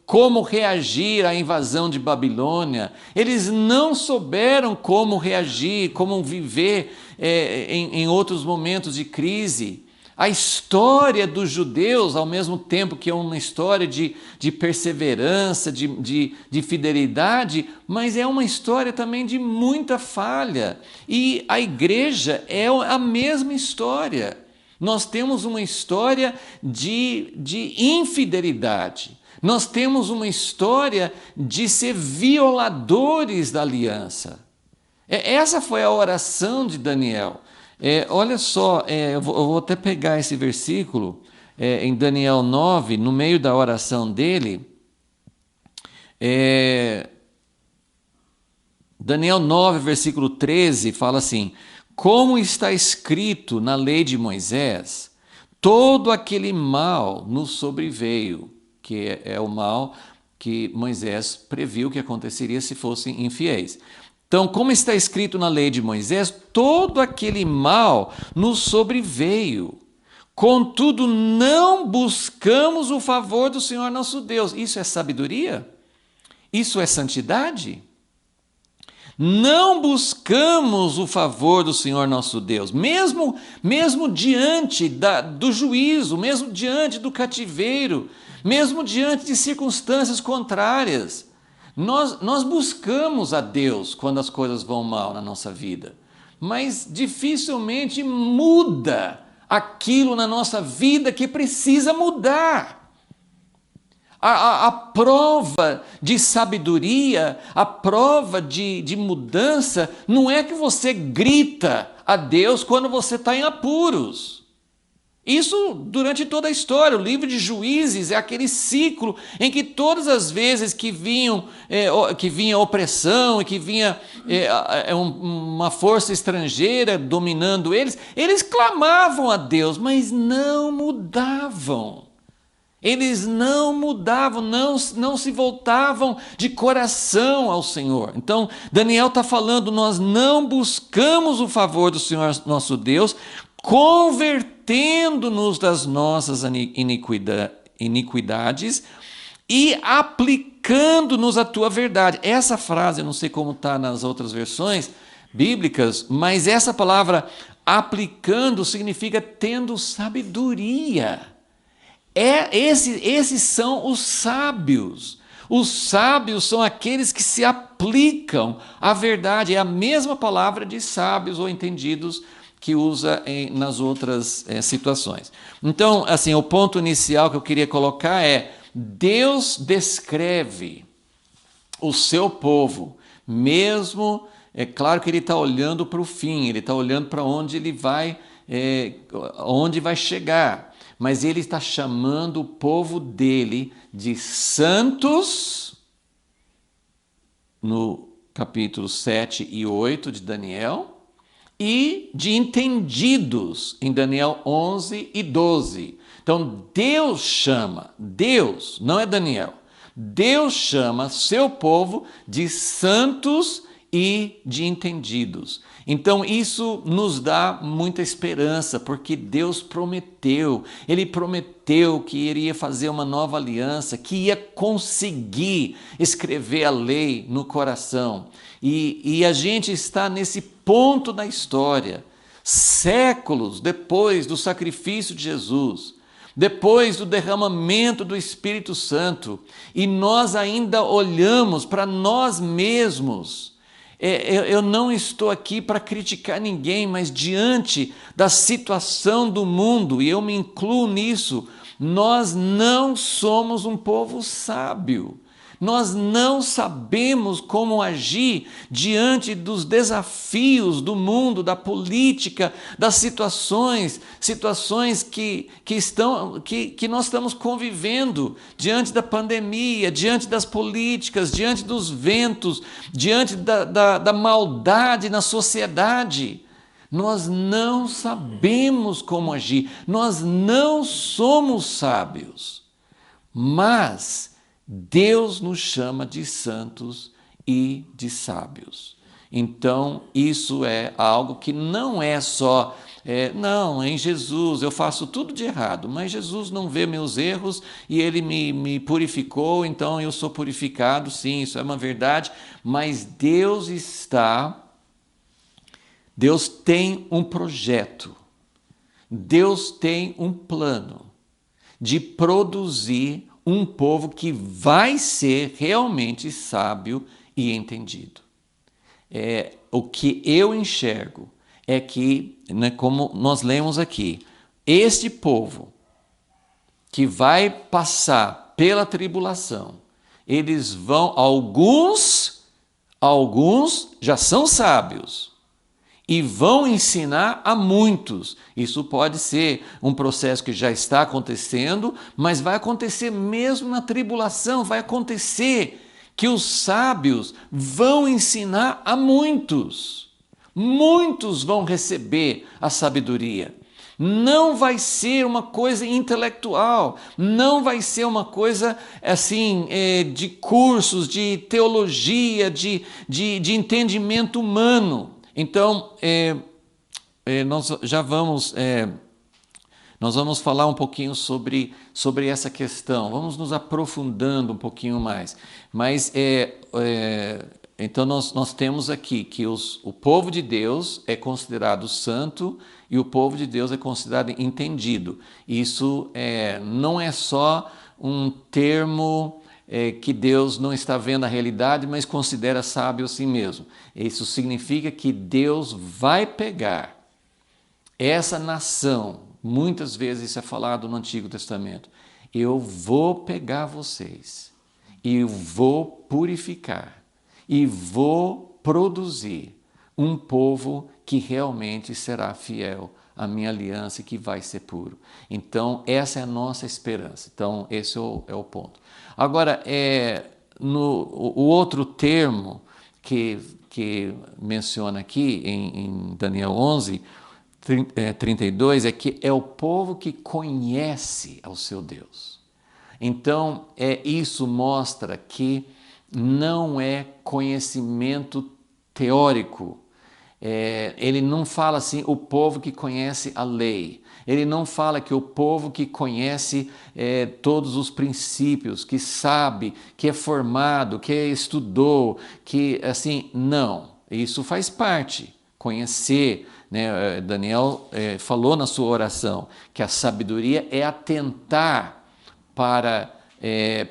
como reagir à invasão de Babilônia. Eles não souberam como reagir, como viver em outros momentos de crise. A história dos judeus, ao mesmo tempo que é uma história de perseverança, de fidelidade, mas é uma história também de muita falha. E a igreja é a mesma história. Nós temos uma história de infidelidade. Nós temos uma história de ser violadores da aliança. Essa foi a oração de Daniel. Olha só, eu vou até pegar esse versículo em Daniel 9, no meio da oração dele. Daniel 9, versículo 13, fala assim: como está escrito na lei de Moisés, todo aquele mal nos sobreveio, que é o mal que Moisés previu que aconteceria se fossem infiéis. Então, como está escrito na lei de Moisés, todo aquele mal nos sobreveio. Contudo, não buscamos o favor do Senhor nosso Deus. Isso é sabedoria? Isso é santidade? Não buscamos o favor do Senhor nosso Deus, mesmo diante do juízo, mesmo diante do cativeiro, mesmo diante de circunstâncias contrárias. Nós buscamos a Deus quando as coisas vão mal na nossa vida, mas dificilmente muda aquilo na nossa vida que precisa mudar. A prova de sabedoria, a prova de mudança, não é que você grita a Deus quando você está em apuros. Isso durante toda a história. O livro de Juízes é aquele ciclo em que todas as vezes que vinha opressão e que vinha uma força estrangeira dominando eles clamavam a Deus, mas não mudavam. Eles não mudavam, não se voltavam de coração ao Senhor. Então, Daniel está falando, nós não buscamos o favor do Senhor nosso Deus, convertendo-nos das nossas iniquidades e aplicando-nos a tua verdade. Essa frase, eu não sei como está nas outras versões bíblicas, mas essa palavra aplicando significa tendo sabedoria. Esses são os sábios. Os sábios são aqueles que se aplicam à verdade. É a mesma palavra de sábios ou entendidos que usa nas outras situações. Então, assim, o ponto inicial que eu queria colocar é: Deus descreve o seu povo, mesmo, é claro que ele está olhando para o fim, ele está olhando para onde ele vai, onde vai chegar. Mas ele está chamando o povo dele de santos, no capítulo 7 e 8 de Daniel, e de entendidos, em Daniel 11 e 12. Então, Deus, não é Daniel, Deus chama seu povo de santos e de entendidos. Então isso nos dá muita esperança, porque Deus prometeu, Ele prometeu que iria fazer uma nova aliança, que ia conseguir escrever a lei no coração. E a gente está nesse ponto da história, séculos depois do sacrifício de Jesus, depois do derramamento do Espírito Santo, e nós ainda olhamos para nós mesmos. Eu não estou aqui para criticar ninguém, mas diante da situação do mundo, e eu me incluo nisso, nós não somos um povo sábio. Nós não sabemos como agir diante dos desafios do mundo, da política, das situações que nós estamos convivendo, diante da pandemia, diante das políticas, diante dos ventos, diante da maldade na sociedade. Nós não sabemos como agir, nós não somos sábios, mas Deus nos chama de santos e de sábios. Então, isso é algo que não é só, em Jesus eu faço tudo de errado, mas Jesus não vê meus erros e Ele me purificou, então eu sou purificado, sim, isso é uma verdade, mas Deus tem um projeto. Deus tem um plano de produzir um povo que vai ser realmente sábio e entendido. O que eu enxergo é que, né, como nós lemos aqui, este povo que vai passar pela tribulação, eles vão, alguns já são sábios e vão ensinar a muitos. Isso pode ser um processo que já está acontecendo, mas vai acontecer mesmo na tribulação, vai acontecer que os sábios vão ensinar a muitos. Muitos vão receber a sabedoria. Não vai ser uma coisa intelectual, não vai ser uma coisa assim de cursos, de teologia, de entendimento humano. Então, nós já nós vamos falar um pouquinho sobre essa questão, vamos nos aprofundando um pouquinho mais. Mas, então, nós temos aqui que o povo de Deus é considerado santo e o povo de Deus é considerado entendido. Isso não é só um termo que Deus não está vendo a realidade, mas considera sábio assim mesmo. Isso significa que Deus vai pegar essa nação, muitas vezes isso é falado no Antigo Testamento, eu vou pegar vocês e vou purificar e vou produzir um povo que realmente será fiel à minha aliança e que vai ser puro. Então, essa é a nossa esperança. Então, esse é o ponto. Agora, o outro termo que menciona aqui em Daniel 11, 32, é que é o povo que conhece ao seu Deus. Então, isso mostra que não é conhecimento teórico. Ele não fala assim, o povo que conhece a lei. Ele não fala que o povo que conhece todos os princípios, que sabe, que é formado, que estudou, que assim, não. Isso faz parte, conhecer. Né? Daniel falou na sua oração que a sabedoria é atentar para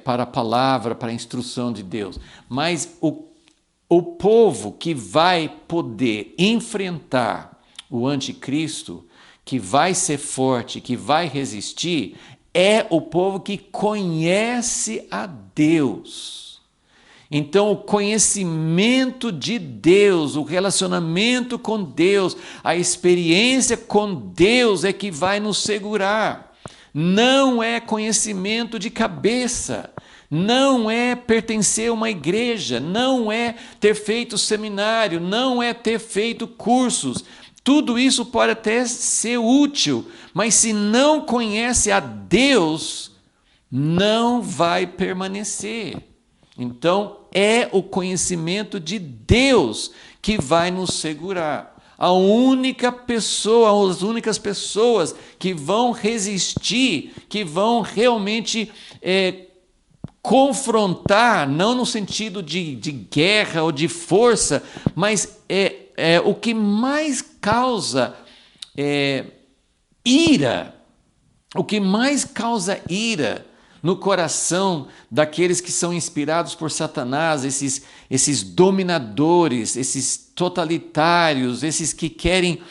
a palavra, para a instrução de Deus. Mas o povo que vai poder enfrentar o anticristo, que vai ser forte, que vai resistir, é o povo que conhece a Deus. Então, o conhecimento de Deus, o relacionamento com Deus, a experiência com Deus é que vai nos segurar. Não é conhecimento de cabeça, não é pertencer a uma igreja, não é ter feito seminário, não é ter feito cursos. Tudo isso pode até ser útil, mas se não conhece a Deus, não vai permanecer. Então, é o conhecimento de Deus que vai nos segurar. A única pessoa, as únicas pessoas que vão resistir, que vão realmente confrontar, não no sentido de guerra ou de força, mas o que mais causa ira, o que mais causa ira no coração daqueles que são inspirados por Satanás, esses dominadores, esses totalitários, esses que querem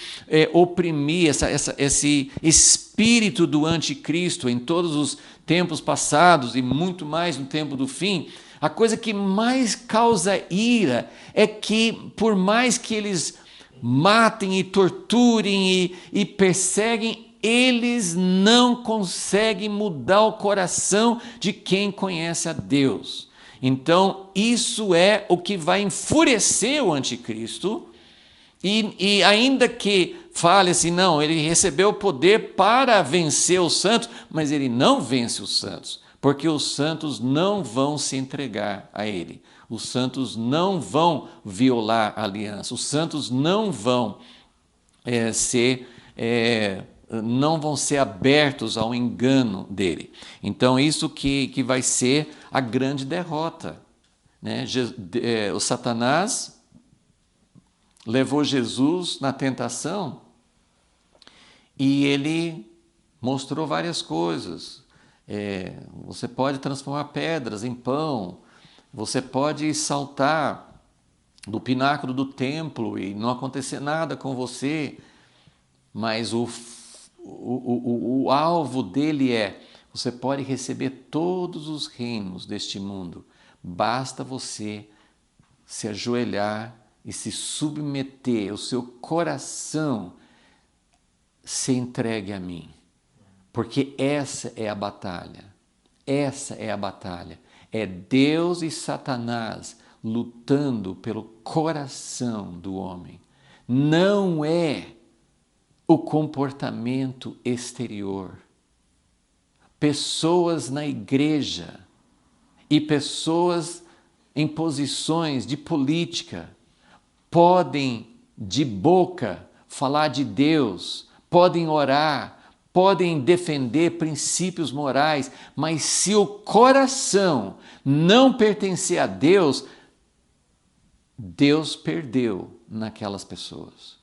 oprimir, esse espírito do anticristo em todos os tempos passados e muito mais no tempo do fim. A coisa que mais causa ira é que, por mais que eles matem e torturem e perseguem, eles não conseguem mudar o coração de quem conhece a Deus. Então, isso é o que vai enfurecer o anticristo, e ainda que fale assim, não, ele recebeu o poder para vencer os santos, mas ele não vence os santos, porque os santos não vão se entregar a ele. Os santos não vão violar a aliança, os santos não vão não vão ser abertos ao engano dele. Então, isso que vai ser a grande derrota. Né? O Satanás levou Jesus na tentação E ele mostrou várias coisas. Você pode transformar pedras em pão, você pode saltar do pináculo do templo e não acontecer nada com você, mas o alvo dele você pode receber todos os reinos deste mundo, basta você se ajoelhar e se submeter, o seu coração se entregue a mim. Porque essa é a batalha. Essa é a batalha. É Deus e Satanás lutando pelo coração do homem. Não é o comportamento exterior. Pessoas na igreja e pessoas em posições de política podem de boca falar de Deus, podem orar, podem defender princípios morais, mas se o coração não pertencer a Deus, Deus perdeu naquelas pessoas.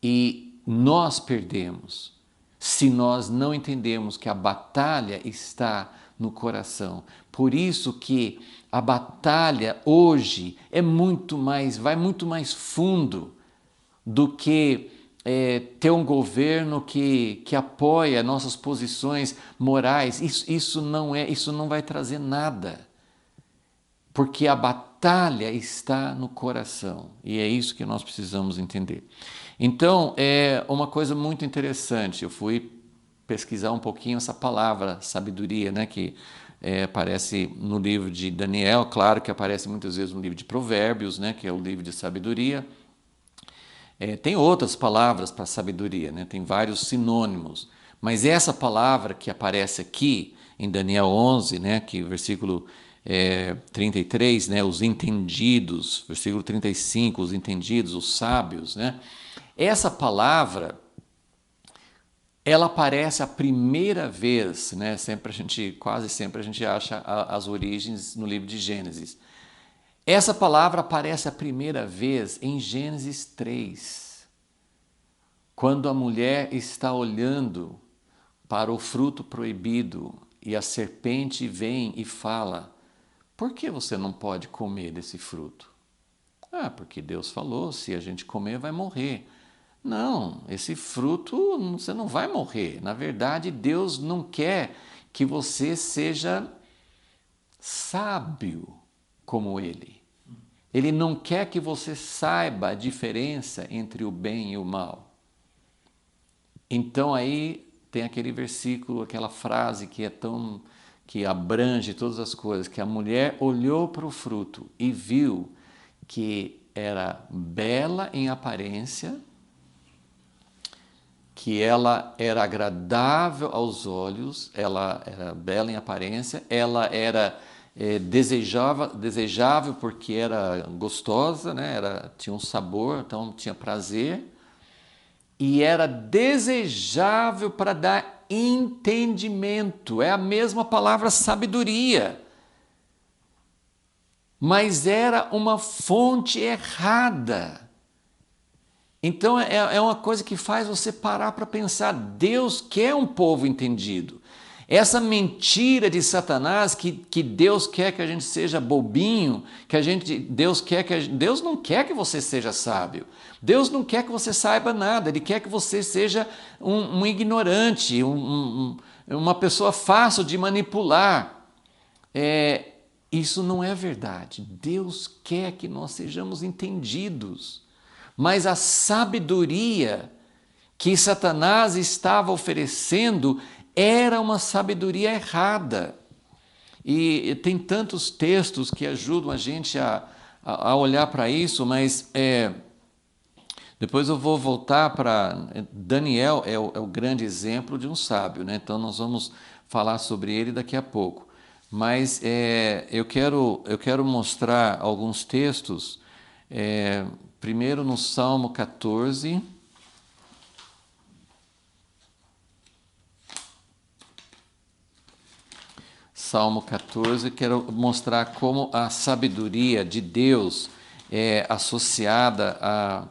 E nós perdemos se nós não entendemos que a batalha está no coração. Por isso que a batalha hoje vai muito mais fundo do que ter um governo que apoia nossas posições morais. Isso não vai trazer nada. Porque a batalha está no coração. E é isso que nós precisamos entender. Então, é uma coisa muito interessante. Eu fui pesquisar um pouquinho essa palavra sabedoria, né, que aparece no livro de Daniel, claro que aparece muitas vezes no livro de Provérbios, né, que é o livro de sabedoria. Tem outras palavras para sabedoria, né, tem vários sinônimos, mas essa palavra que aparece aqui em Daniel 11, né, que versículo 33, né, os entendidos, versículo 35, os entendidos, os sábios, né, essa palavra, ela aparece a primeira vez, né? Quase sempre a gente acha as origens no livro de Gênesis. Essa palavra aparece a primeira vez em Gênesis 3, quando a mulher está olhando para o fruto proibido e a serpente vem e fala: por que você não pode comer desse fruto? Porque Deus falou, se a gente comer vai morrer. Não, esse fruto você não vai morrer. Na verdade, Deus não quer que você seja sábio como Ele. Ele não quer que você saiba a diferença entre o bem e o mal. Então aí tem aquele versículo, aquela frase que abrange todas as coisas, que a mulher olhou para o fruto e viu que era bela em aparência, que ela era agradável aos olhos, ela era bela em aparência, ela era desejável porque era gostosa, né? Tinha um sabor, então tinha prazer, e era desejável para dar entendimento. É a mesma palavra sabedoria, mas era uma fonte errada. Então é uma coisa que faz você parar para pensar. Deus quer um povo entendido. Essa mentira de Satanás que Deus quer que a gente seja bobinho, Deus não quer que você seja sábio. Deus não quer que você saiba nada. Ele quer que você seja um ignorante, uma pessoa fácil de manipular. Isso não é verdade. Deus quer que nós sejamos entendidos. Mas a sabedoria que Satanás estava oferecendo era uma sabedoria errada. E tem tantos textos que ajudam a gente a olhar para isso, mas depois eu vou voltar para Daniel, é o grande exemplo de um sábio, né? Então nós vamos falar sobre ele daqui a pouco. Mas eu quero mostrar alguns textos. Primeiro no Salmo 14. Salmo 14, quero mostrar como a sabedoria de Deus é associada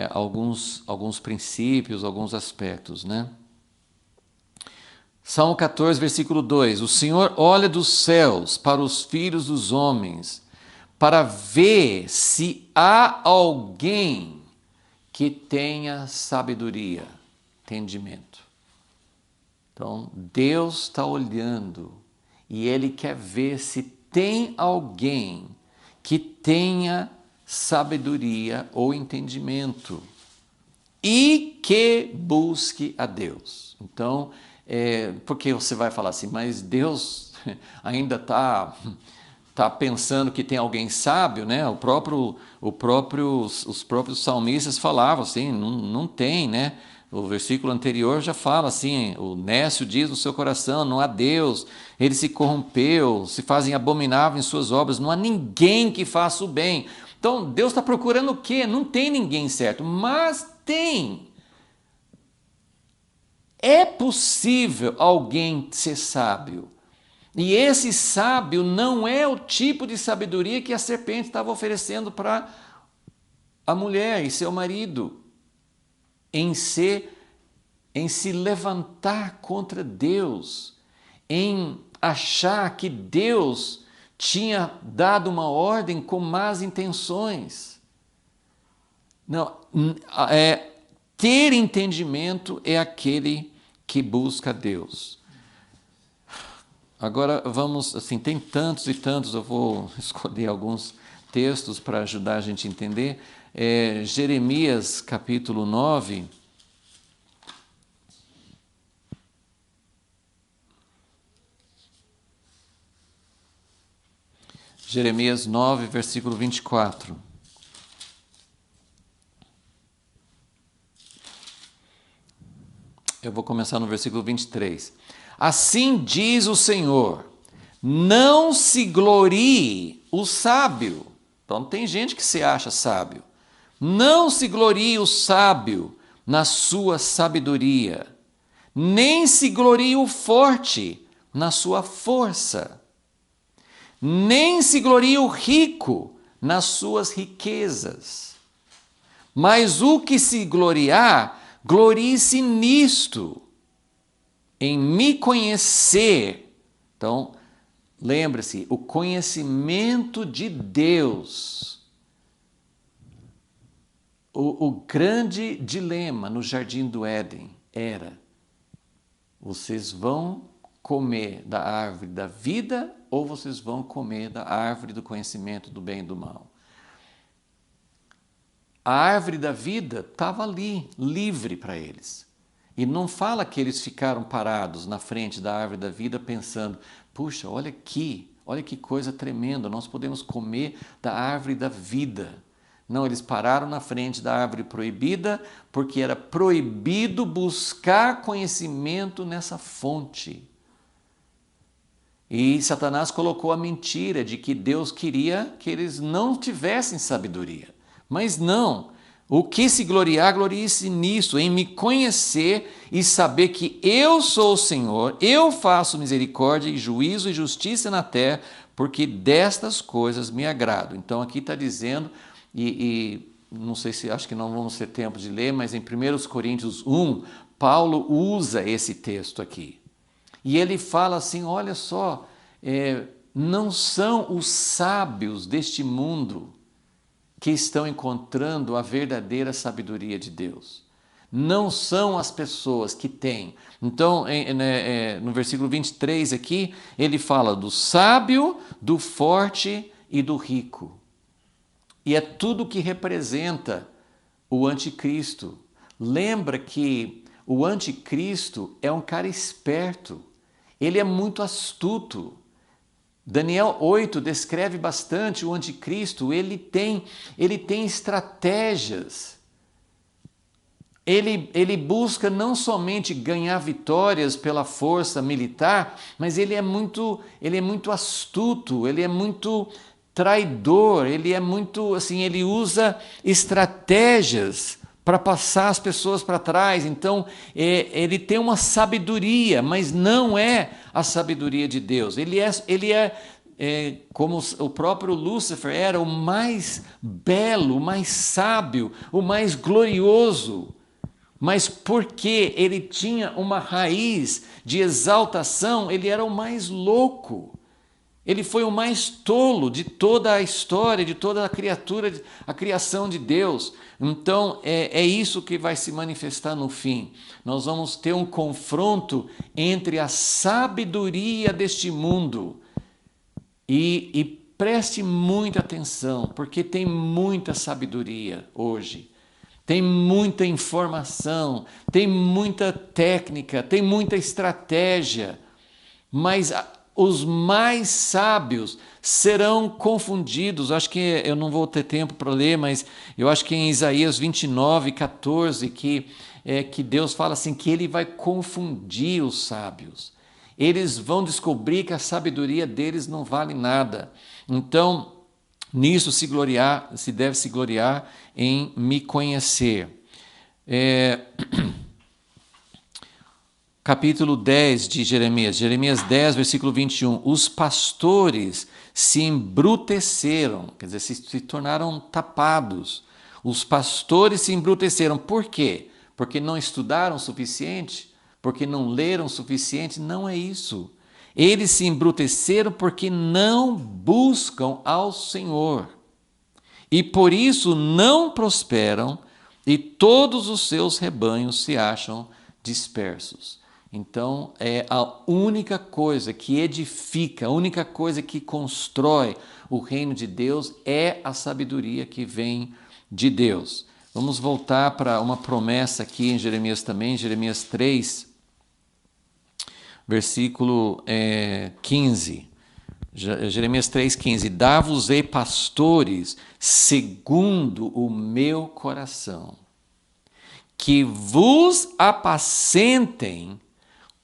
alguns princípios, alguns aspectos, né? Salmo 14, versículo 2: O Senhor olha dos céus para os filhos dos homens, para ver se há alguém que tenha sabedoria, entendimento. Então, Deus está olhando e Ele quer ver se tem alguém que tenha sabedoria ou entendimento e que busque a Deus. Então, porque você vai falar assim, mas Deus ainda está pensando que tem alguém sábio, né? Os próprios salmistas falavam assim, não tem, né? O versículo anterior já fala assim, o nécio diz no seu coração, não há Deus, ele se corrompeu, se fazem abominável em suas obras, não há ninguém que faça o bem. Então, Deus está procurando o quê? Não tem ninguém certo, mas tem. É possível alguém ser sábio. E esse sábio não é o tipo de sabedoria que a serpente estava oferecendo para a mulher e seu marido, em se levantar contra Deus, em achar que Deus tinha dado uma ordem com más intenções. Não, ter entendimento é aquele que busca Deus. Agora vamos, assim, tem tantos e tantos, eu vou escolher alguns textos para ajudar a gente a entender. Jeremias capítulo 9. Jeremias 9, versículo 24. Eu vou começar no versículo 23. Assim diz o Senhor, não se glorie o sábio. Então tem gente que se acha sábio. Não se glorie o sábio na sua sabedoria, nem se glorie o forte na sua força, nem se glorie o rico nas suas riquezas. Mas o que se gloriar, glorie-se nisto, em me conhecer. Então, lembre-se, o conhecimento de Deus. O grande dilema no Jardim do Éden era: vocês vão comer da árvore da vida ou vocês vão comer da árvore do conhecimento do bem e do mal? A árvore da vida estava ali, livre para eles. E não fala que eles ficaram parados na frente da árvore da vida pensando, puxa, olha aqui, olha que coisa tremenda, nós podemos comer da árvore da vida. Não, eles pararam na frente da árvore proibida porque era proibido buscar conhecimento nessa fonte. E Satanás colocou a mentira de que Deus queria que eles não tivessem sabedoria. Mas não, o que se gloriar, glorie-se nisso, em me conhecer e saber que eu sou o Senhor, eu faço misericórdia e juízo e justiça na terra, porque destas coisas me agrado. Então aqui está dizendo, e não sei se, acho que não vamos ter tempo de ler, mas em 1 Coríntios 1, Paulo usa esse texto aqui. E ele fala assim, olha só, não são os sábios deste mundo que estão encontrando a verdadeira sabedoria de Deus. Não são as pessoas que têm. Então, no versículo 23 aqui, ele fala do sábio, do forte e do rico. E é tudo que representa o anticristo. Lembra que o anticristo é um cara esperto. Ele é muito astuto. Daniel 8 descreve bastante o anticristo, ele tem estratégias. Ele busca não somente ganhar vitórias pela força militar, mas ele é muito astuto, ele é muito traidor, ele é muito assim, ele usa estratégias para passar as pessoas para trás. Então, ele tem uma sabedoria, mas não é a sabedoria de Deus. Ele é como o próprio Lúcifer era o mais belo, o mais sábio, o mais glorioso. Mas porque ele tinha uma raiz de exaltação, ele era o mais louco. Ele foi o mais tolo de toda a história, de toda a criação de Deus. Então, é isso que vai se manifestar no fim. Nós vamos ter um confronto entre a sabedoria deste mundo. E preste muita atenção, porque tem muita sabedoria hoje. Tem muita informação, tem muita técnica, tem muita estratégia, mas os mais sábios serão confundidos. Acho que eu não vou ter tempo para ler, mas eu acho que em Isaías 29, 14, que Deus fala assim, que ele vai confundir os sábios. Eles vão descobrir que a sabedoria deles não vale nada. Então, nisso se deve se gloriar em me conhecer. Capítulo 10 de Jeremias 10, versículo 21. Os pastores se embruteceram, quer dizer, se tornaram tapados. Os pastores se embruteceram. Por quê? Porque não estudaram o suficiente? Porque não leram o suficiente? Não é isso. Eles se embruteceram porque não buscam ao Senhor. E por isso não prosperam e todos os seus rebanhos se acham dispersos. Então, é a única coisa que edifica, a única coisa que constrói o reino de Deus é a sabedoria que vem de Deus. Vamos voltar para uma promessa aqui em Jeremias também, Jeremias 3, versículo 15. Jeremias 3,15. Dá-vos-ei pastores segundo o meu coração, que vos apacentem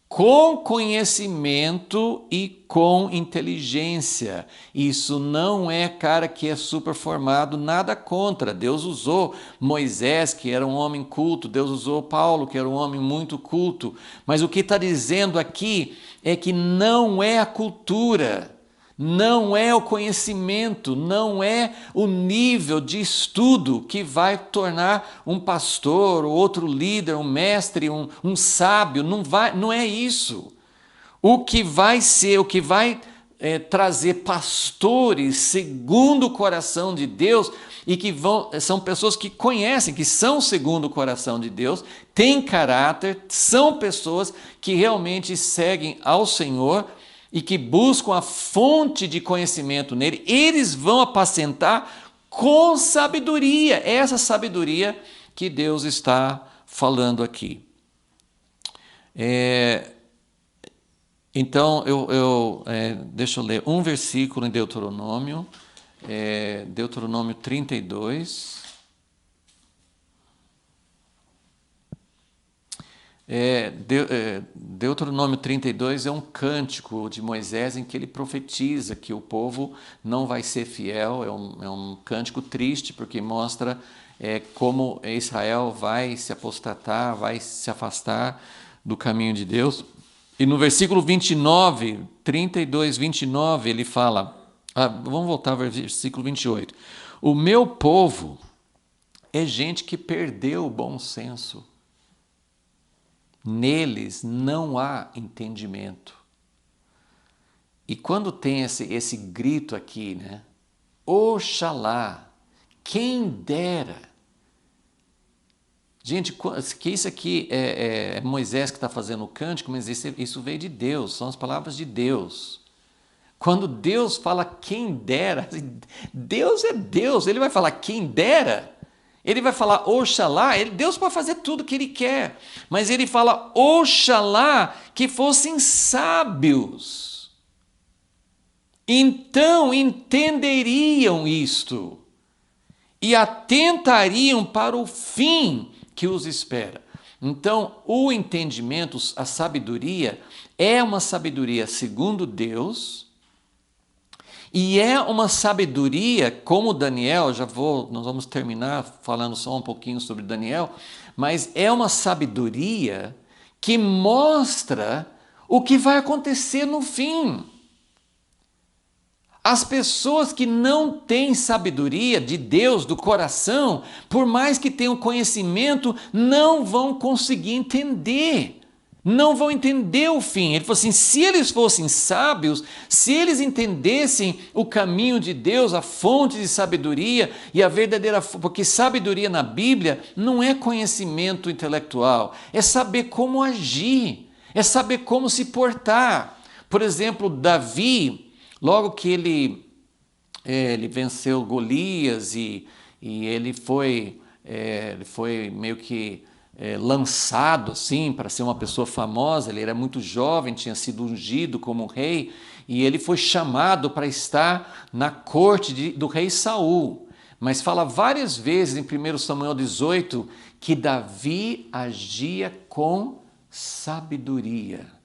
com conhecimento e com inteligência. Isso não é cara que é super formado, nada contra. Deus usou Moisés, que era um homem culto, Deus usou Paulo, que era um homem muito culto. Mas o que está dizendo aqui é que não é a cultura, não é o conhecimento, não é o nível de estudo que vai tornar um pastor, ou outro líder, um mestre, um sábio. Não é isso. O que vai trazer pastores segundo o coração de Deus e que são pessoas que conhecem, que são segundo o coração de Deus, têm caráter, são pessoas que realmente seguem ao Senhor e que buscam a fonte de conhecimento nele. Eles vão apacentar com sabedoria, essa sabedoria que Deus está falando aqui. Então, deixa eu ler um versículo em Deuteronômio, Deuteronômio 32. Deuteronômio 32 é um cântico de Moisés em que ele profetiza que o povo não vai ser fiel. É um cântico triste porque mostra como Israel vai se apostatar, vai se afastar do caminho de Deus. E no versículo 29, 32, 29, ele fala, vamos voltar ao versículo 28. O meu povo é gente que perdeu o bom senso. Neles não há entendimento. E quando tem esse grito aqui, né? Oxalá, quem dera. Gente, que isso aqui é Moisés que está fazendo o cântico, mas isso veio de Deus, são as palavras de Deus. Quando Deus fala quem dera, Deus é Deus, ele vai falar quem dera. Ele vai falar oxalá, Deus pode fazer tudo o que Ele quer, mas Ele fala oxalá que fossem sábios. Então entenderiam isto e atentariam para o fim que os espera. Então o entendimento, a sabedoria, é uma sabedoria segundo Deus. E é uma sabedoria, como Daniel, nós vamos terminar falando só um pouquinho sobre Daniel, mas é uma sabedoria que mostra o que vai acontecer no fim. As pessoas que não têm sabedoria de Deus, do coração, por mais que tenham conhecimento, não vão conseguir entender. Não vão entender o fim. Ele falou assim, se eles fossem sábios, se eles entendessem o caminho de Deus, a fonte de sabedoria e a verdadeira... Porque sabedoria na Bíblia não é conhecimento intelectual, é saber como agir, é saber como se portar. Por exemplo, Davi, logo que ele venceu Golias e ele foi meio que lançado assim para ser uma pessoa famosa. Ele era muito jovem, tinha sido ungido como rei e ele foi chamado para estar na corte do rei Saul. Mas fala várias vezes em 1 Samuel 18 que Davi agia com sabedoria.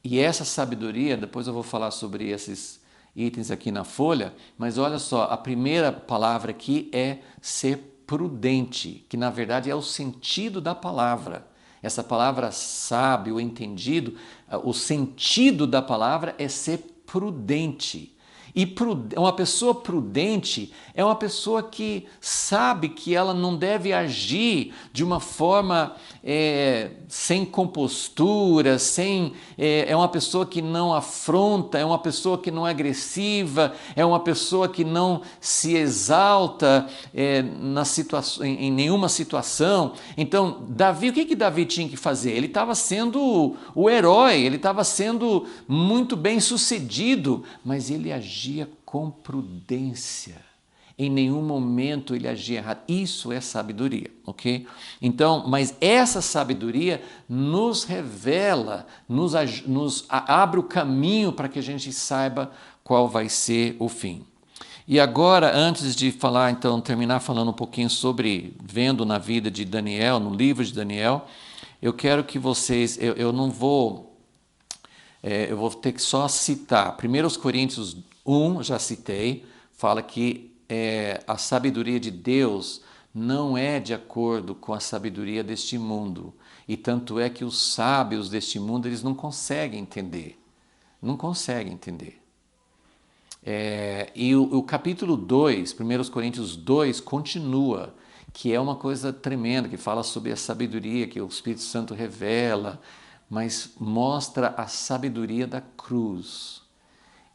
E essa sabedoria, depois eu vou falar sobre esses itens aqui na folha, mas olha só, a primeira palavra aqui é ser prudente, que na verdade é o sentido da palavra. Essa palavra sábio, entendido, o sentido da palavra é ser prudente. E uma pessoa prudente é uma pessoa que sabe que ela não deve agir de uma forma sem compostura, é uma pessoa que não afronta, é uma pessoa que não é agressiva, é uma pessoa que não se exalta em nenhuma situação. Então, Davi, o que Davi tinha que fazer? Ele estava sendo o herói, ele estava sendo muito bem sucedido, mas ele agia com prudência. Em nenhum momento ele agia errado. Isso é sabedoria, ok? Então, mas essa sabedoria nos revela, nos abre o caminho para que a gente saiba qual vai ser o fim. E agora, antes de falar, então, terminar falando um pouquinho sobre vendo na vida de Daniel, no livro de Daniel, eu quero que vocês, eu vou ter que só citar 1 Coríntios 1, já citei, fala que a sabedoria de Deus não é de acordo com a sabedoria deste mundo. E tanto é que os sábios deste mundo, eles não conseguem entender. Não conseguem entender. E o capítulo 2, 1 Coríntios 2, continua, que é uma coisa tremenda, que fala sobre a sabedoria que o Espírito Santo revela, mas mostra a sabedoria da cruz.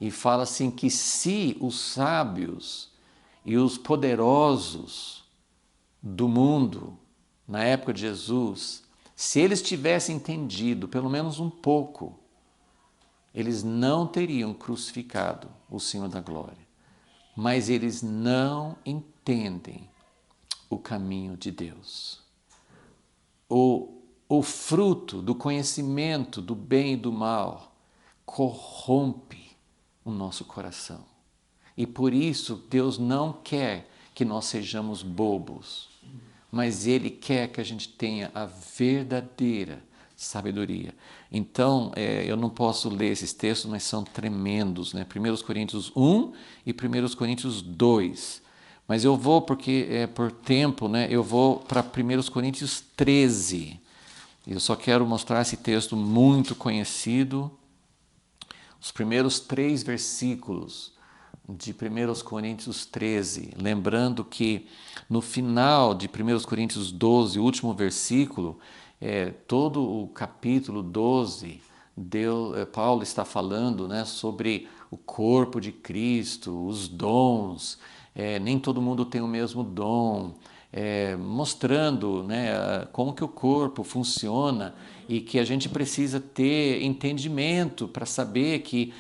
E fala assim que se os sábios e os poderosos do mundo, na época de Jesus, se eles tivessem entendido pelo menos um pouco, eles não teriam crucificado o Senhor da glória. Mas eles não entendem o caminho de Deus. O fruto do conhecimento do bem e do mal corrompe o nosso coração. E por isso Deus não quer que nós sejamos bobos, mas Ele quer que a gente tenha a verdadeira sabedoria. Então, eu não posso ler esses textos, mas são tremendos, né? 1 Coríntios 1 e 1 Coríntios 2. Mas eu vou, porque por tempo, né, eu vou para 1 Coríntios 13. Eu só quero mostrar esse texto muito conhecido. Os primeiros 3 versículos de 1 Coríntios 13. Lembrando que no final de 1 Coríntios 12, o último versículo, todo o capítulo 12, Paulo está falando, né, sobre o corpo de Cristo, os dons. Nem todo mundo tem o mesmo dom, mostrando, né, como que o corpo funciona e que a gente precisa ter entendimento para saber que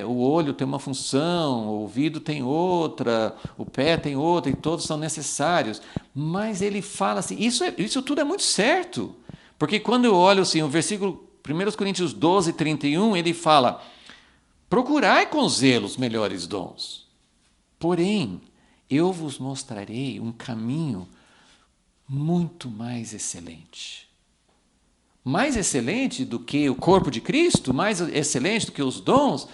o olho tem uma função, o ouvido tem outra, o pé tem outra, e todos são necessários. Mas ele fala assim, isso tudo é muito certo, porque quando eu olho assim, o versículo 1 Coríntios 12, 31, ele fala, procurai com zelo os melhores dons, porém, eu vos mostrarei um caminho muito mais excelente. Mais excelente do que o corpo de Cristo, mais excelente do que os dons.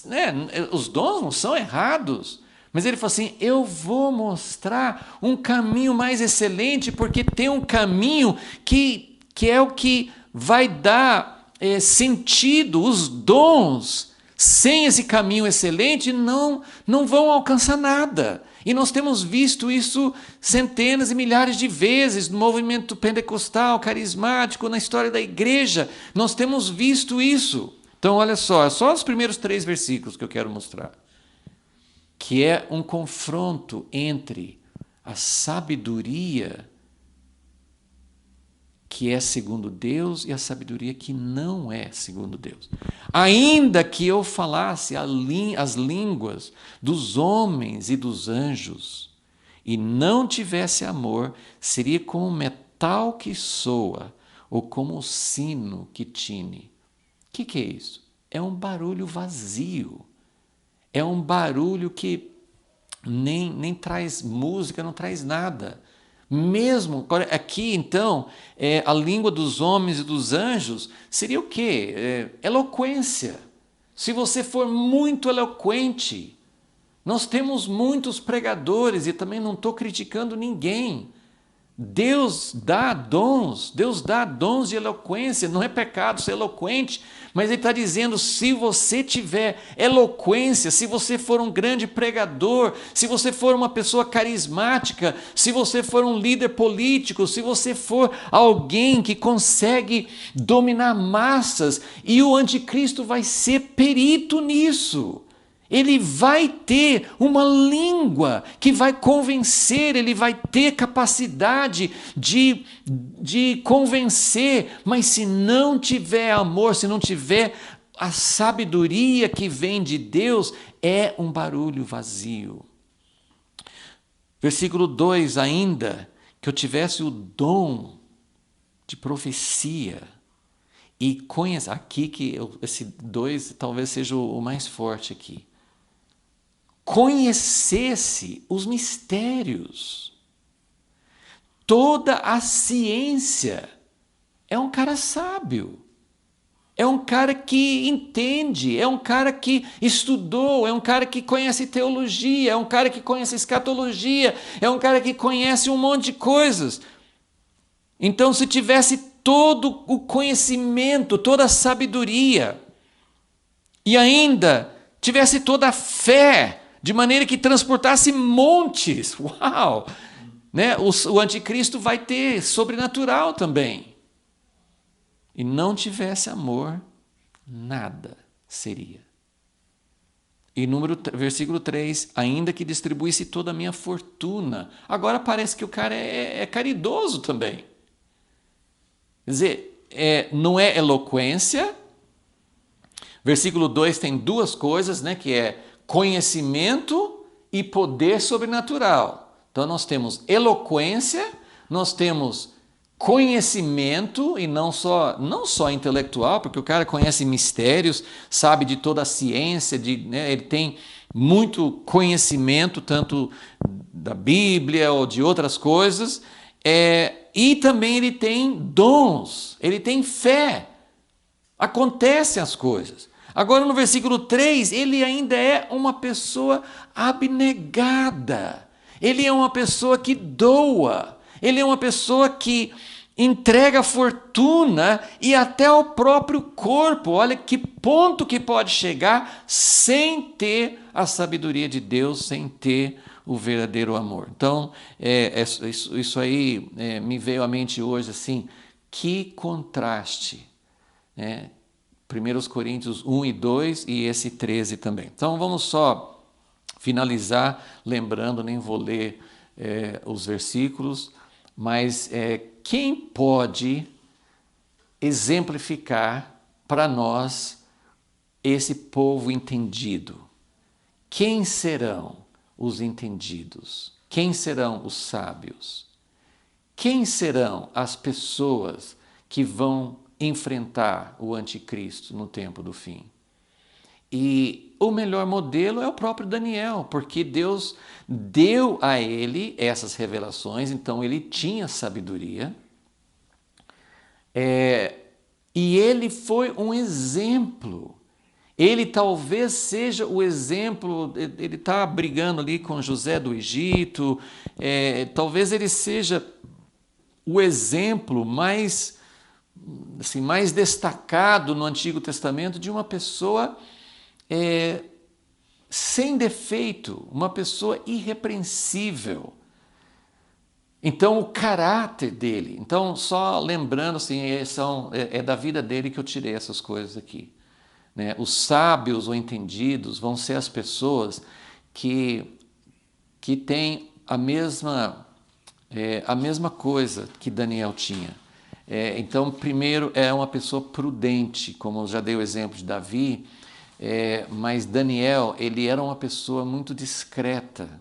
Né? Os dons não são errados. Mas ele falou assim, eu vou mostrar um caminho mais excelente, porque tem um caminho que é o que vai dar sentido. Os dons sem esse caminho excelente, não vão alcançar nada. E nós temos visto isso centenas e milhares de vezes no movimento pentecostal, carismático, na história da igreja. Nós temos visto isso. Então, olha só os primeiros 3 versículos que eu quero mostrar. Que é um confronto entre a sabedoria que é segundo Deus e a sabedoria que não é segundo Deus. Ainda que eu falasse as línguas dos homens e dos anjos e não tivesse amor, seria como o metal que soa ou como o sino que tine. O que é isso? É um barulho vazio. É um barulho que nem traz música, não traz nada. Mesmo aqui, então, a língua dos homens e dos anjos seria o quê? Eloquência. Se você for muito eloquente, nós temos muitos pregadores e também não estou criticando ninguém. Deus dá dons de eloquência, não é pecado ser eloquente, mas Ele está dizendo, se você tiver eloquência, se você for um grande pregador, se você for uma pessoa carismática, se você for um líder político, se você for alguém que consegue dominar massas, e o anticristo vai ser perito nisso. Ele vai ter uma língua que vai convencer, ele vai ter capacidade de convencer, mas se não tiver amor, se não tiver a sabedoria que vem de Deus, é um barulho vazio. Versículo 2 ainda, que eu tivesse o dom de profecia e conhecer, aqui que esse 2 talvez seja o mais forte aqui. Conhecesse os mistérios, toda a ciência. É um cara sábio, é um cara que entende, é um cara que estudou, é um cara que conhece teologia, é um cara que conhece escatologia, é um cara que conhece um monte de coisas. Então, se tivesse todo o conhecimento, toda a sabedoria, e ainda tivesse toda a fé, de maneira que transportasse montes. Uau! Né? O anticristo vai ter sobrenatural também. E não tivesse amor, nada seria. E versículo 3, ainda que distribuísse toda a minha fortuna. Agora parece que o cara é caridoso também. Quer dizer, não é eloquência. Versículo 2 tem 2 coisas, né, que é conhecimento e poder sobrenatural. Então nós temos eloquência, nós temos conhecimento, e não só intelectual, porque o cara conhece mistérios, sabe de toda a ciência, ele tem muito conhecimento, tanto da Bíblia ou de outras coisas, e também ele tem dons, ele tem fé. Acontecem as coisas. Agora no versículo 3, ele ainda é uma pessoa abnegada. Ele é uma pessoa que doa. Ele é uma pessoa que entrega fortuna e até o próprio corpo. Olha que ponto que pode chegar sem ter a sabedoria de Deus, sem ter o verdadeiro amor. Então, isso aí me veio à mente hoje assim, que contraste, né? 1 Coríntios 1 e 2 e esse 13 também. Então vamos só finalizar, lembrando, nem vou ler os versículos, mas quem pode exemplificar para nós esse povo entendido? Quem serão os entendidos? Quem serão os sábios? Quem serão as pessoas que vão enfrentar o anticristo no tempo do fim? E o melhor modelo é o próprio Daniel, porque Deus deu a ele essas revelações, então ele tinha sabedoria, e ele foi um exemplo. Ele talvez seja o exemplo, ele está brigando ali com José do Egito, talvez ele seja o exemplo mais destacado no Antigo Testamento de uma pessoa sem defeito, uma pessoa irrepreensível. Então, o caráter dele. Então, só lembrando, assim, é da vida dele que eu tirei essas coisas aqui. Né? Os sábios ou entendidos vão ser as pessoas que têm a mesma coisa que Daniel tinha. Então, primeiro, é uma pessoa prudente, como eu já dei o exemplo de Davi, mas Daniel, ele era uma pessoa muito discreta.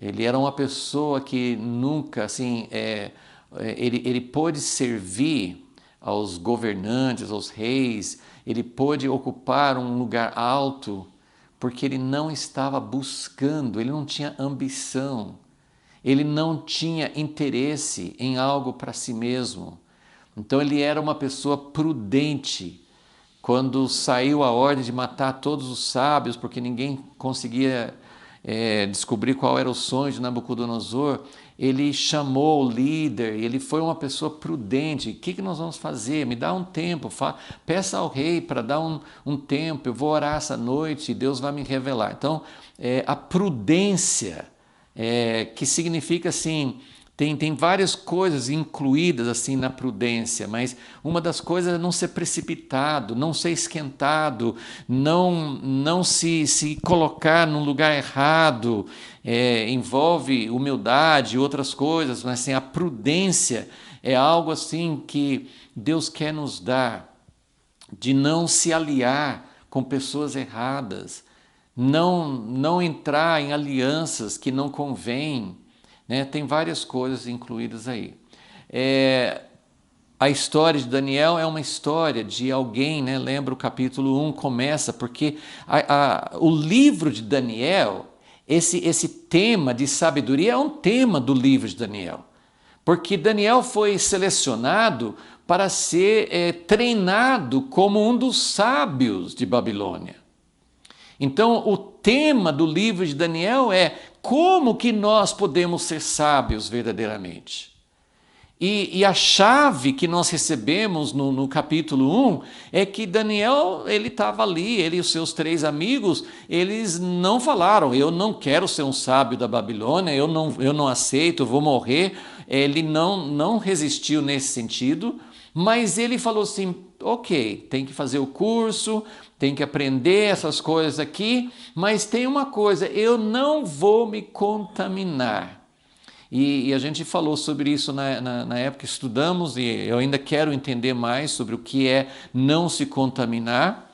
Ele era uma pessoa que nunca, assim, ele pôde servir aos governantes, aos reis, ele pôde ocupar um lugar alto, porque ele não estava buscando, ele não tinha ambição, ele não tinha interesse em algo para si mesmo. Então ele era uma pessoa prudente. Quando saiu a ordem de matar todos os sábios, porque ninguém conseguia descobrir qual era o sonho de Nabucodonosor, ele chamou o líder, ele foi uma pessoa prudente. O que nós vamos fazer? Me dá um tempo, peça ao rei para dar um tempo, eu vou orar essa noite e Deus vai me revelar. Então, a prudência, que significa assim, tem várias coisas incluídas assim na prudência, mas uma das coisas é não ser precipitado, não ser esquentado, não se colocar num lugar errado, envolve humildade e outras coisas, mas assim, a prudência é algo assim que Deus quer nos dar, de não se aliar com pessoas erradas, não entrar em alianças que não convêm. Né? Tem várias coisas incluídas aí. A história de Daniel é uma história de alguém, né? Lembra o capítulo 1 começa, porque o livro de Daniel, esse tema de sabedoria é um tema do livro de Daniel. Porque Daniel foi selecionado para ser treinado como um dos sábios de Babilônia. Então, o tema do livro de Daniel é como que nós podemos ser sábios verdadeiramente. E a chave que nós recebemos no capítulo 1 é que Daniel, ele estava ali, ele e os seus 3 amigos, eles não falaram, eu não quero ser um sábio da Babilônia, eu não aceito, eu vou morrer. Ele não resistiu nesse sentido, mas ele falou assim, ok, tem que fazer o curso, tem que aprender essas coisas aqui, mas tem uma coisa, eu não vou me contaminar. E a gente falou sobre isso na época que estudamos, e eu ainda quero entender mais sobre o que é não se contaminar,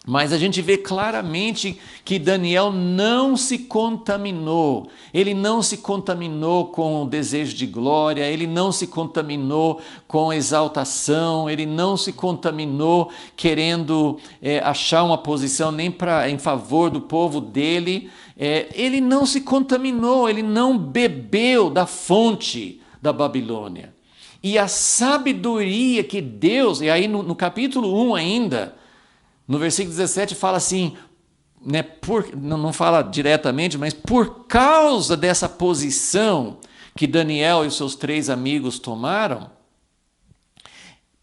mas a gente vê claramente que Daniel não se contaminou. Ele não se contaminou com o desejo de glória, ele não se contaminou com exaltação, ele não se contaminou querendo achar uma posição nem em favor do povo dele. Ele não se contaminou, ele não bebeu da fonte da Babilônia. E a sabedoria que Deus, e aí no capítulo 1 ainda, no versículo 17 fala assim, né, não fala diretamente, mas por causa dessa posição que Daniel e os seus 3 amigos tomaram,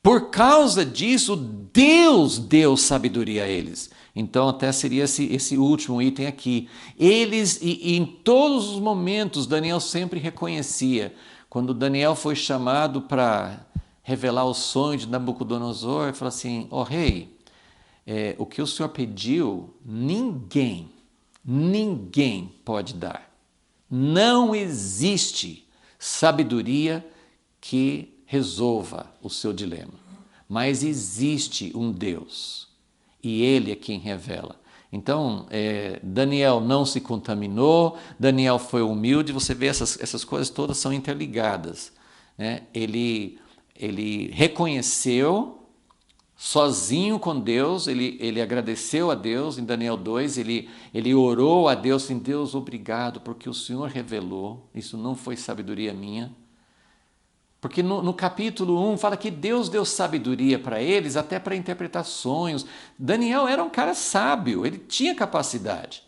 por causa disso, Deus deu sabedoria a eles. Então, até seria esse último item aqui. Eles, e em todos os momentos, Daniel sempre reconhecia. Quando Daniel foi chamado para revelar o sonho de Nabucodonosor, ele falou assim, rei, o que o Senhor pediu, ninguém pode dar. Não existe sabedoria que resolva o seu dilema. Mas existe um Deus, e Ele é quem revela. Então, Daniel não se contaminou, Daniel foi humilde, você vê essas coisas todas são interligadas. Né? Ele reconheceu, sozinho com Deus, ele agradeceu a Deus, em Daniel 2, ele orou a Deus, assim, Deus, obrigado, porque o Senhor revelou, isso não foi sabedoria minha. Porque no capítulo 1 fala que Deus deu sabedoria para eles, até para interpretar sonhos. Daniel era um cara sábio, ele tinha capacidade.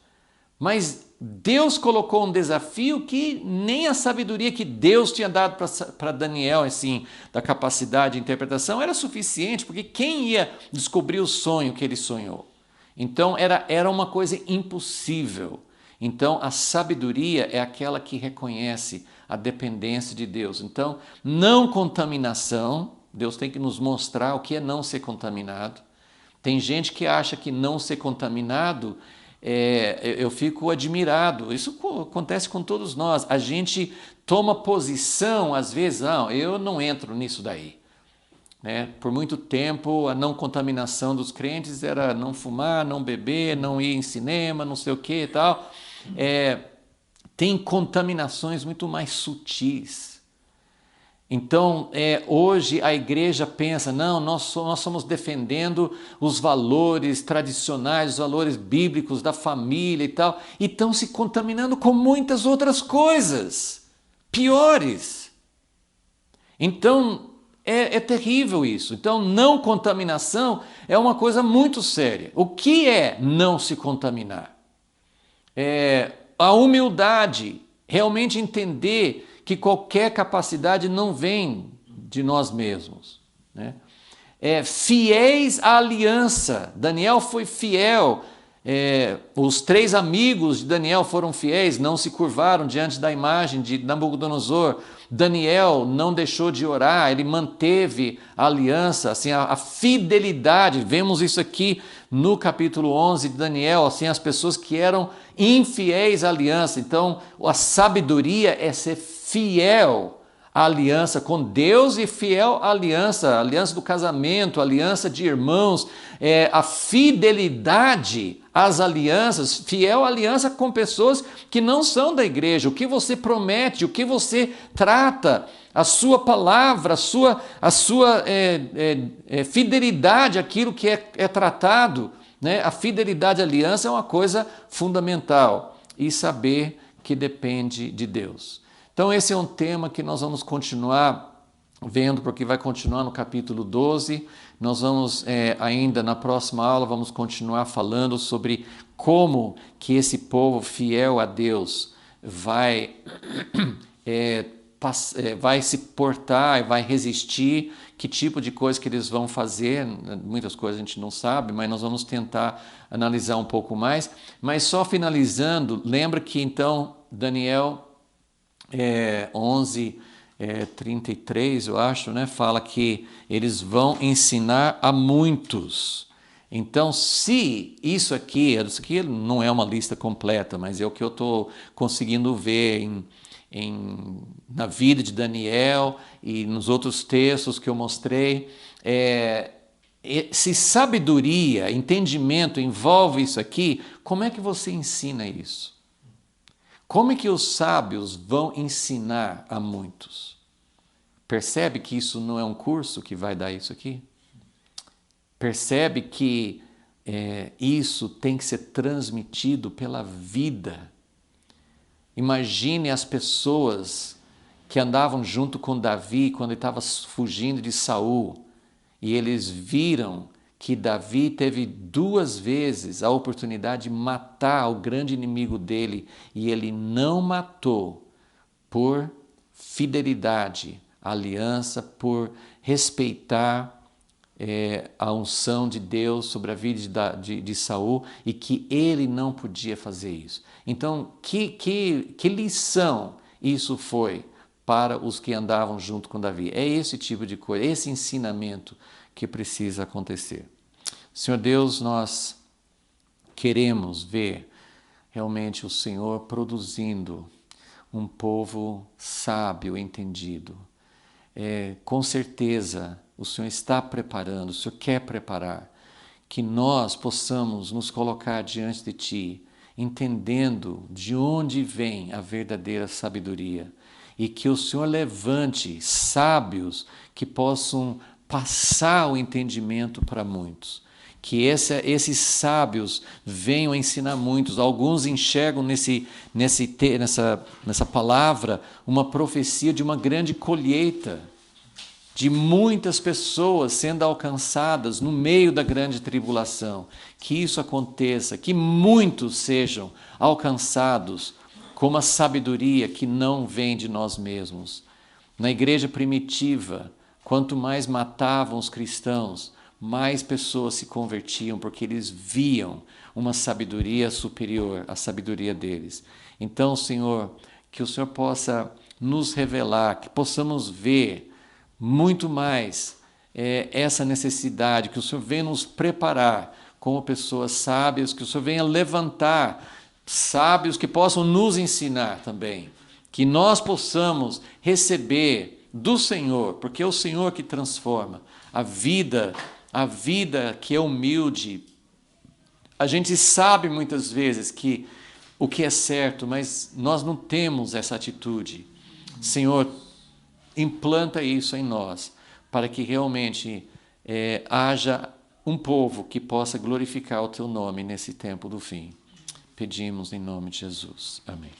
Mas Deus colocou um desafio que nem a sabedoria que Deus tinha dado para Daniel, assim, da capacidade de interpretação, era suficiente, porque quem ia descobrir o sonho que ele sonhou? Então era uma coisa impossível. Então a sabedoria é aquela que reconhece a dependência de Deus. Então, não contaminação, Deus tem que nos mostrar o que é não ser contaminado. Tem gente que acha que não ser contaminado, eu fico admirado. Isso acontece com todos nós. A gente toma posição, às vezes, não, eu não entro nisso daí. Né? Por muito tempo, a não contaminação dos crentes era não fumar, não beber, não ir em cinema, não sei o que e tal. Tem contaminações muito mais sutis. Então, hoje a igreja pensa, não, nós somos defendendo os valores tradicionais, os valores bíblicos da família e tal, e estão se contaminando com muitas outras coisas piores. Então, é terrível isso. Então, não contaminação é uma coisa muito séria. O que é não se contaminar? A humildade, realmente entender que qualquer capacidade não vem de nós mesmos. Né? Fiéis à aliança. Daniel foi fiel. Os 3 amigos de Daniel foram fiéis, não se curvaram diante da imagem de Nabucodonosor. Daniel não deixou de orar, ele manteve a aliança, assim, a fidelidade. Vemos isso aqui no capítulo 11 de Daniel, assim, as pessoas que eram infiéis à aliança. Então, a sabedoria é ser fiel à aliança com Deus e fiel à aliança, a aliança do casamento, a aliança de irmãos, a fidelidade às alianças, fiel à aliança com pessoas que não são da igreja. O que você promete, o que você trata, a sua palavra, a sua fidelidade àquilo que é tratado, né? A fidelidade à aliança é uma coisa fundamental e saber que depende de Deus. Então esse é um tema que nós vamos continuar vendo, porque vai continuar no capítulo 12. Nós vamos ainda na próxima aula, vamos continuar falando sobre como que esse povo fiel a Deus vai se portar, vai resistir, que tipo de coisa que eles vão fazer. Muitas coisas a gente não sabe, mas nós vamos tentar analisar um pouco mais. Mas só finalizando, lembra que então Daniel 11:33, eu acho, né, fala que eles vão ensinar a muitos. Então, se isso aqui não é uma lista completa, mas é o que eu estou conseguindo ver na vida de Daniel e nos outros textos que eu mostrei, se sabedoria, entendimento envolve isso aqui, como é que você ensina isso? Como é que os sábios vão ensinar a muitos? Percebe que isso não é um curso que vai dar isso aqui? Percebe que isso tem que ser transmitido pela vida. Imagine as pessoas que andavam junto com Davi quando ele estava fugindo de Saul, e eles viram que Davi teve 2 vezes a oportunidade de matar o grande inimigo dele, e ele não matou por fidelidade à aliança, por respeitar a unção de Deus sobre a vida de Saul, e que ele não podia fazer isso. Então, que lição isso foi para os que andavam junto com Davi? É esse tipo de coisa, esse ensinamento que precisa acontecer. Senhor Deus, nós queremos ver realmente o Senhor produzindo um povo sábio, entendido. Com certeza, o Senhor está preparando, o Senhor quer preparar, que nós possamos nos colocar diante de Ti, entendendo de onde vem a verdadeira sabedoria, e que o Senhor levante sábios que possam passar o entendimento para muitos. Que esses sábios venham ensinar muitos. Alguns enxergam nessa palavra uma profecia de uma grande colheita, de muitas pessoas sendo alcançadas no meio da grande tribulação. Que isso aconteça, que muitos sejam alcançados com uma sabedoria que não vem de nós mesmos. Na igreja primitiva, quanto mais matavam os cristãos, mais pessoas se convertiam, porque eles viam uma sabedoria superior à sabedoria deles. Então, Senhor, que o Senhor possa nos revelar, que possamos ver muito mais essa necessidade, que o Senhor venha nos preparar como pessoas sábias, que o Senhor venha levantar sábios que possam nos ensinar também, que nós possamos receber do Senhor, porque é o Senhor que transforma a vida que é humilde. A gente sabe muitas vezes que o que é certo, mas nós não temos essa atitude. Senhor, implanta isso em nós, para que realmente haja um povo que possa glorificar o Teu nome nesse tempo do fim. Pedimos em nome de Jesus. Amém.